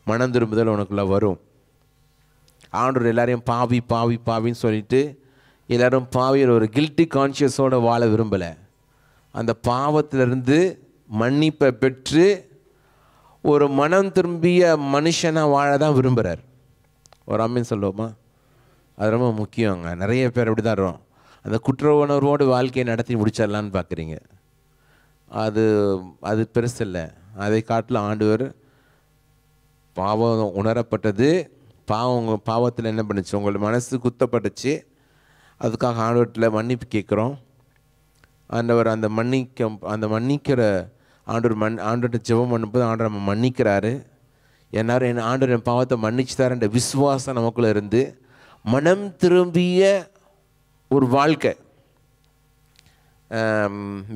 A: மனம் திரும்புதல் உனக்குள்ளே வரும். ஆண்டவர் எல்லாரையும் பாவி பாவி பாவின்னு சொல்லிட்டு எல்லோரும் பாவியில் ஒரு கில்ட்டி கான்ஷியஸோடு வாழ விரும்பலை. அந்த பாவத்திலிருந்து மன்னிப்பை பெற்று ஒரு மனம் திரும்பிய மனுஷனாக வாழ தான் விரும்புகிறார். ஒரு ஆமீன் சொல்லுவோமா? அது ரொம்ப முக்கியங்க. நிறைய பேர் அப்படி தான் இருக்கும், அந்த குற்ற உணர்வோடு வாழ்க்கையை நடத்தி முடிச்சிடலான்னு பார்க்குறீங்க. அது பெருசில்லை. அதை காட்டில் ஆண்டவர் பாவம் உணரப்பட்டது, பாவத்தில் என்ன பண்ணுச்சு, உங்களோட மனசு குத்தப்பட்டுச்சு, அதுக்காக ஆண்டவர்கிட்ட மன்னிப்பு கேட்குறோம். ஆண்டவர் அந்த மன்னிக்கிற ஆண்டவர்கிட்ட ஜெபம் பண்ணும்போது ஆண்டவர் நம்ம மன்னிக்கிறாரு. எல்லாரும் ஆண்டவர் என் பாவத்தை மன்னிச்சுதாருன்ற விசுவாசம் நமக்குள்ளே இருந்து மனம் திரும்பிய ஒரு வாழ்க்கை.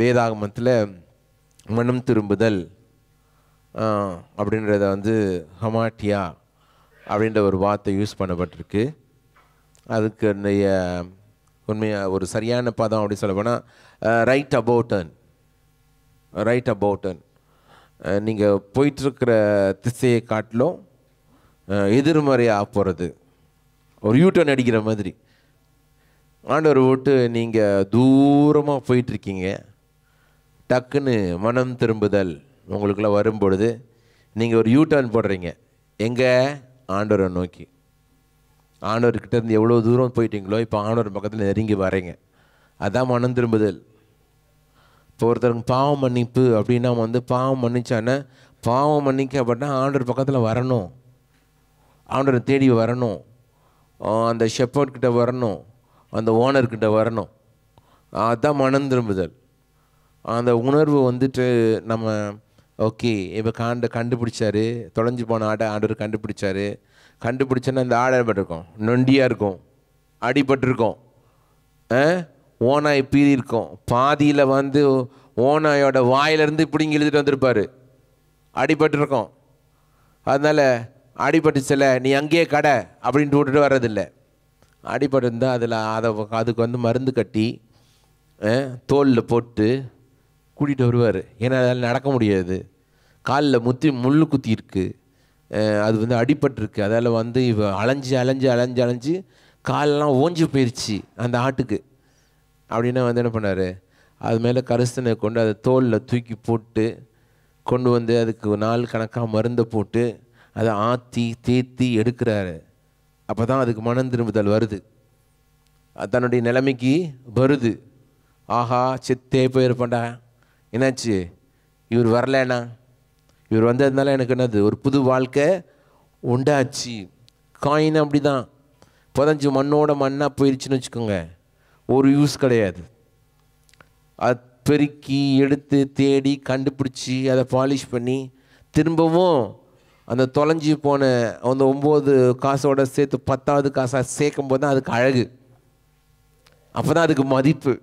A: வேதாகமத்தில் மனம் திரும்புதல் அப்படின்றத ஹமாட்டியா அப்படின்ற ஒரு வார்த்தை யூஸ் பண்ணப்பட்டிருக்கு. அதுக்கு உண்மையாக ஒரு சரியான பதம் அப்படி சொல்ல போனால் ரைட் அபவுட் டர்ன். நீங்கள் போயிட்டுருக்கிற திசையை காட்டிலும் எதிர்மறையாக போகிறது, ஒரு யூட்டர்ன் அடிக்கிற மாதிரி. ஆண்டவர் விட்டு நீங்கள் தூரமாக போயிட்டுருக்கீங்க, டக்குன்னு மனம் திரும்புதல் உங்களுக்குள்ளே வரும்பொழுது நீங்கள் ஒரு யூட்டர்ன் போடுறீங்க. எங்கே? ஆண்டவரை நோக்கி. ஆண்டவர்கிட்ட இருந்து எவ்வளோ தூரம் போயிட்டீங்களோ இப்போ ஆண்டவர் பக்கத்தில் நெருங்கி வரீங்க. அதான் மனம் திரும்புதல். இப்போ ஒருத்தருக்கு பாவம் மன்னிப்பு அப்படின்னா பாவம் மன்னிச்சானே, பாவம் மன்னிக்க அப்படின்னா ஆண்டவர் பக்கத்தில் வரணும், ஆண்டவரை தேடி வரணும், அந்த ஷெப்பர்ட்கிட்ட வரணும், அந்த ஓனர்கிட்ட வரணும். அதுதான் மனம் திரும்புதல். அந்த உணர்வு நம்ம ஓகே இப்போ கண்டுபிடிச்சாரு, தொலைஞ்சு போன ஆண்டவர் கண்டுபிடிச்சோன்னா இந்த ஆடை பட்டிருக்கோம், நொண்டியாக இருக்கும், அடிபட்டிருக்கோம், ஓனாய் பீறி இருக்கும், பாதியில் ஓனாயோட வாயிலிருந்து பிடிங்கி இழுத்துட்டு வந்திருப்பார், அடிபட்டிருக்கோம். அதனால் அடிபட்டுச்சல நீ அங்கேயே கடை அப்படின்ட்டு விட்டுட்டு வர்றதில்லை. அடிபட்டு இருந்தால் அதுக்கு வந்து மருந்து கட்டி தோலில் போட்டு கூட்டிகிட்டு வருவார். ஏன்னா அதில் நடக்க முடியாது, காலில் முள் குத்தி இருக்கு, அது வந்து அடிபட்டுருக்கு. அதில் வந்து அலைஞ்சு காலெல்லாம் ஓஞ்சி போயிடுச்சு அந்த ஆட்டுக்கு. அப்படின்னா வந்து என்ன பண்ணார், அது மேலே கரிசனை கொண்டு அதை தோலில் தூக்கி போட்டு கொண்டு வந்து அதுக்கு நாள் கணக்காக மருந்தை போட்டு அதை ஆற்றி தேத்தி எடுக்கிறாரு. அப்போ தான் அதுக்கு மனம் திரும்புதல் வருது, தன்னுடைய நிலைமைக்கு வருது. ஆஹா செத்தே போயிருப்பான்டா, என்னாச்சு இவர் வரலண்ணா, இவர் வந்ததுனால எனக்கு என்னது ஒரு புது வாழ்க்கை உண்டாச்சு. காயின் அப்படி தான் புதஞ்சு மண்ணோட மண்ணாக போயிடுச்சுன்னு வச்சுக்கோங்க, ஒரு யூஸ் கிடையாது. அது பெருக்கி எடுத்து தேடி கண்டுபிடிச்சி அதை பாலிஷ் பண்ணி திரும்பவும் அந்த தொலைஞ்சி போன அந்த 9 காசோட சேர்த்து 10வது காசாக சேர்க்கும் போது தான் அதுக்கு அழகு, அப்போ தான் அதுக்கு மதிப்பு,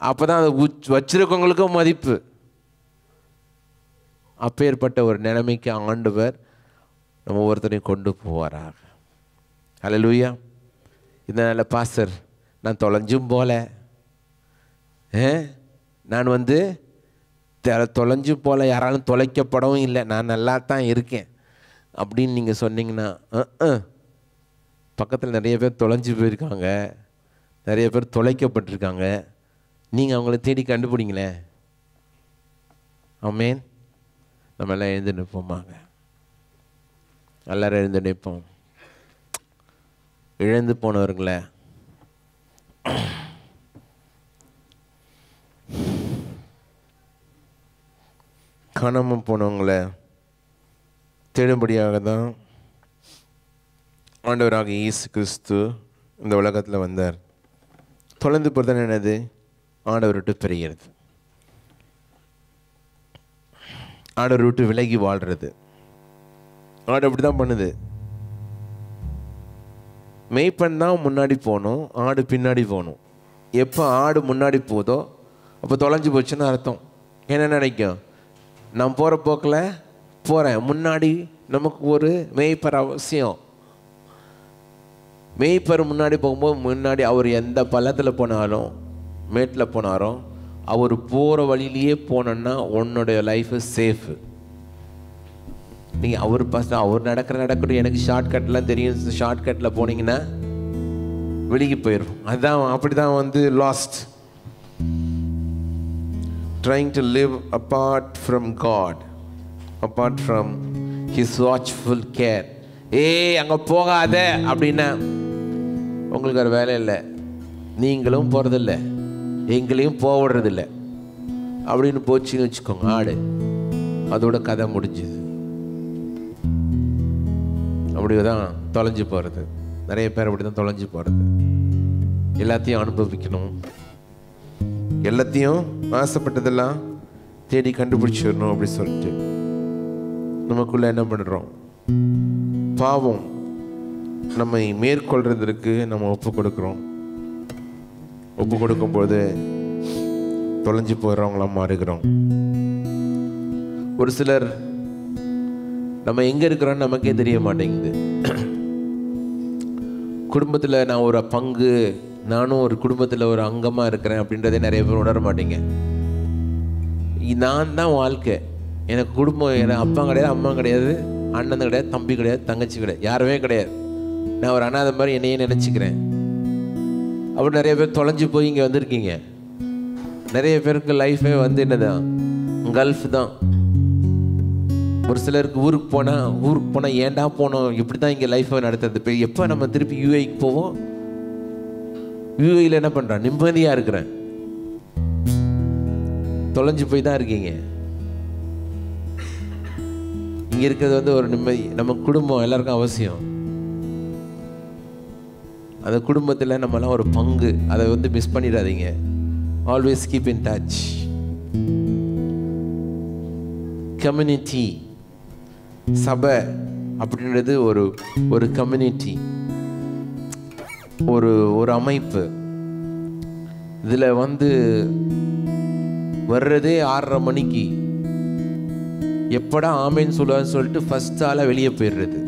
A: அப்போ தான் அதை வச்சிருக்கவங்களுக்கும் மதிப்பு. அப்பேற்பட்ட ஒரு நிலைமைக்கு ஆண்டவர் நம்ம ஒவ்வொருத்தரையும் கொண்டு போவாராக. ஹல்லேலூயா. இதனால் பாஸ்டர் நான் தொலைஞ்சும் போல, நான் வந்து தொலைஞ்சு போல, யாராலும் தொலைக்கப்படவும் இல்லை, நான் நல்லா தான் இருக்கேன் அப்படின்னு நீங்கள் சொன்னீங்கன்னா, பக்கத்தில் நிறைய பேர் தொலைஞ்சு போயிருக்காங்க, நிறைய பேர் தொலைக்கப்பட்டிருக்காங்க. நீங்கள் அவங்கள தேடி கண்டுபிடிங்களேன். ஆமென். நம்ம எல்லாம் எழுந்து நிற்போமாங்க, எல்லாரும் எழுந்து நிற்போம். இழந்து போனவர்களை காணாமல் போனவங்களை தேடும்படியாக தான் ஆண்டவராக இயேசு கிறிஸ்து இந்த உலகத்தில் வந்தார். தொலைந்து போகிறது என்னது, ஆண்டவர் விட்டு பிரிகிறது, ஆண்டவர் விட்டு விலகி வாழ்கிறது. ஆடு அப்படி தான் பண்ணுது. மேய்ப்பன் தான் முன்னாடி போகணும், ஆடு பின்னாடி போகணும். எப்போ ஆடு முன்னாடி போதோ அப்போ தொலைஞ்சு போச்சுன்னு அர்த்தம். என்ன நினைக்கும், நான் போகிற போக்கில் போகிறேன், முன்னாடி நமக்கு ஒரு மேய்ப்பர் அவசியம். மேய்ப்பர் முன்னாடி போகும்போது முன்னாடி அவர் எந்த பள்ளத்தில் போனாலும் மேட்டில் போனாலும் அவர் போகிற வழியிலேயே போனோன்னா உன்னுடைய லைஃபு சேஃபு. நீங்கள் அவர் நடக்கட்டும், எனக்கு ஷார்ட்கட்லாம் தெரியும், ஷார்ட்கட்டில் போனீங்கன்னா வெளியே போயிடும். அதுதான் அப்படி தான் வந்து last, trying to live apart from God, apart from His watchful care. அங்கே போகாத அப்படின்னா உங்களுக்கு ஒரு வேலை இல்லை, நீங்களும் போகிறதில்ல, எங்களையும் போடுறதில்லை அப்படின்னு போச்சுன்னு வச்சுக்கோங்க, ஆடு அதோட கதை முடிஞ்சுது. அப்படிதான் தொலைஞ்சு போகிறது. நிறைய பேர் அப்படி தான் தொலைஞ்சு போகிறது. எல்லாத்தையும் அனுபவிக்கணும், எல்லாத்தையும் ஆசைப்பட்டதெல்லாம் தேடி கண்டுபிடிச்சிடணும் அப்படி சொல்லிட்டு நமக்குள்ள என்ன பண்ணுறோம், பாவம் நம்மை மேற்கொள்றதற்கு நம்ம ஒப்பு கொடுக்குறோம். ஒப்பு கொடுக்கும்போது தொலைஞ்சு போயிடுறவங்களாம் மாறுகிறோம். ஒரு சிலர் நம்ம எங்கே இருக்கிறோன்னு நமக்கே தெரிய மாட்டேங்குது. குடும்பத்தில் நான் ஒரு பங்கு, நானும் ஒரு குடும்பத்தில் ஒரு அங்கமாக இருக்கிறேன் அப்படின்றதே நிறைய பேர் உணர மாட்டேங்க. நான் தான் வாழ்க்கை, எனக்கு குடும்பம், எனக்கு அப்பா கிடையாது, அம்மா கிடையாது, அண்ணன் கிடையாது, தம்பி கிடையாது, தங்கச்சி கிடையாது, யாருமே கிடையாது. நான் ஒரு அனாதை மாதிரி என்னையே நினச்சிக்கிறேன். அப்படி நிறைய பேர் தொலைஞ்சு போய் இங்கே வந்திருக்கீங்க. நிறைய பேருக்கு லைஃபே வந்து என்னதான் கல்ஃப் தான். ஒரு சிலருக்கு ஊருக்கு போனால் ஏன்டா போனோம், இப்படி தான் இங்கே லைஃப்பை நடத்துறது. இப்போ எப்போ நம்ம திருப்பி யூஏக்கு போவோம், யூஏயில் என்ன பண்ணுறான், நிம்மதியாக இருக்கிறேன். தொலைஞ்சு போய் தான் இருக்கீங்க. இங்கே இருக்கிறது வந்து ஒரு நிம்மதி. நம்ம குடும்பம் எல்லாருக்கும் அவசியம். அந்த குடும்பத்தில் நம்மலாம் ஒரு பங்கு, அதை வந்து மிஸ் பண்ணிடாதீங்க. Always keep in touch. Community, சபை அப்படின்றது ஒரு கம்யூனிட்டி, ஒரு அமைப்பு. இதில் வந்து வர்றதே 6:30 மணிக்கு, எப்படா ஆமேன்னு சொல்லுவான்னு சொல்லிட்டு ஃபர்ஸ்ட் ஆளாக வெளியே போயிடுறது.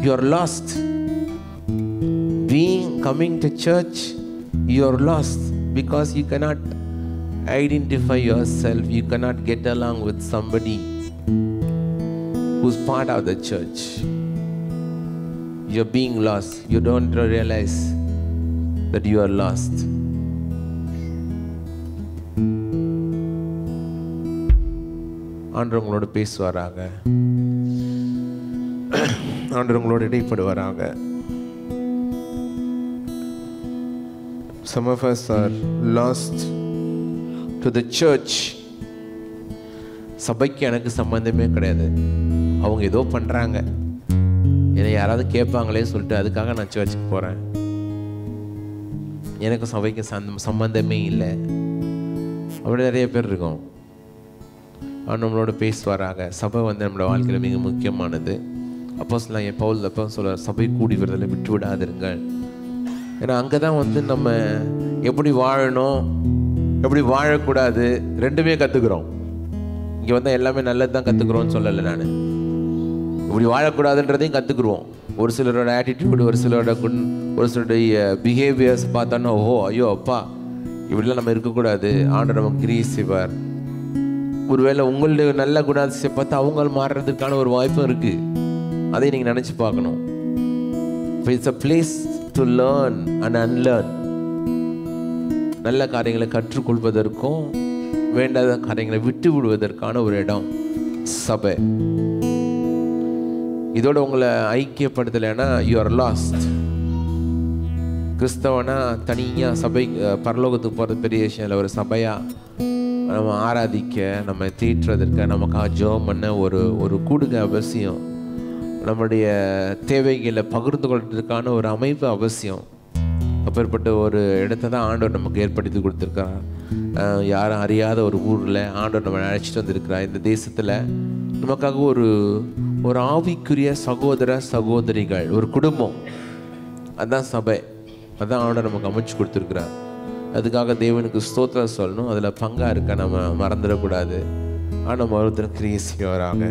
A: You are last. coming to church, you are lost because you cannot identify yourself. You cannot get along with somebody who's part of the church. You're being lost. You don't realize that you are lost. ஆண்டவர் உங்களோட பேசுவாராக. ஆண்டவர் உங்களோட இடைப்படுவாராக. Some of us are lost to the church. சபைக்கு எனக்கு சம்பந்தமே கிடையாது. அவங்க ஏதோ பண்றாங்க, என்னை யாராவது கேட்பாங்களே சொல்லிட்டு அதுக்காக நான் சர்ச்சுக்கு போறேன். எனக்கு சபைக்கு சம்பந்தமே இல்லை. அப்படி நிறைய பேர் இருக்கோம். நம்மளோட பேசுவாராக. சபை நம்மளோட வாழ்க்கையில் மிக முக்கியமானது. அப்போஸ்தலனாகிய பவுல் சொல்ல சபை கூடி வருதலை விட்டு விடாதிருங்கள். ஏன்னா அங்கே தான் நம்ம எப்படி வாழணும், எப்படி வாழக்கூடாது ரெண்டுமே கற்றுக்குறோம். இங்கே எல்லாமே நல்லது தான் கற்றுக்குறோன்னு சொல்லலை நான். இப்படி வாழக்கூடாதுன்றதையும் கற்றுக்குருவோம். ஒரு சிலரோட ஆட்டிடியூடு, ஒரு சிலருடைய பிஹேவியர்ஸ் பார்த்தோன்னா ஓஹோ ஐயோ அப்பா இப்படிலாம் நம்ம இருக்கக்கூடாது, ஆண்டவர் நமக்கு கிரீஸ் செய்வார். ஒருவேளை உங்களுடைய நல்ல குணாதிசயை பார்த்து அவங்க மாறுறதுக்கான ஒரு வாய்ப்பும் இருக்குது. அதை நீங்கள் நினச்சி பார்க்கணும். It's a place to learn and unlearn. நல்ல காரியங்களை கற்றுக்கொள்வதற்கும் வேண்டாத காரியங்களை விட்டு விடுவதற்கான ஒரு இடம் சபை. இதோட உங்களை ஐக்கியப்படுத்தலைன்னா யூ ஆர் லாஸ்ட். கிறிஸ்தவனா தனியாக சபை பரலோகத்துக்கு போகிறது பெரிய விஷயம் இல்லை. ஒரு சபையாக நம்ம ஆராதிக்க, நம்ம தீட்டுறதற்கு, நமக்காக ஜெபம் பண்ண ஒரு கூடுக அவசியம். நம்முடைய தேவைகளை பகிர்ந்து கொள்றதுக்கான ஒரு அமைப்பு அவசியம். அப்பேற்பட்ட ஒரு இடத்த தான் ஆண்டவர் நமக்கு ஏற்படுத்தி கொடுத்துருக்கார். யாரும் அறியாத ஒரு ஊரில் ஆண்டவர் நம்ம அழைச்சிட்டு வந்திருக்கிறார். இந்த தேசத்தில் நமக்காக ஒரு ஆவிக்குரிய சகோதர சகோதரிகள், ஒரு குடும்பம், அதுதான் சபை. அதுதான் ஆண்டவர் நமக்கு அமைச்சு கொடுத்துருக்குறார். அதுக்காக தேவனுக்கு ஸ்தோத்திரம் சொல்லணும். அதில் பங்காக இருக்க நம்ம மறந்துடக்கூடாது. ஆனால் நம்ம ஒருத்தர் கிரியை செய்வாராங்க.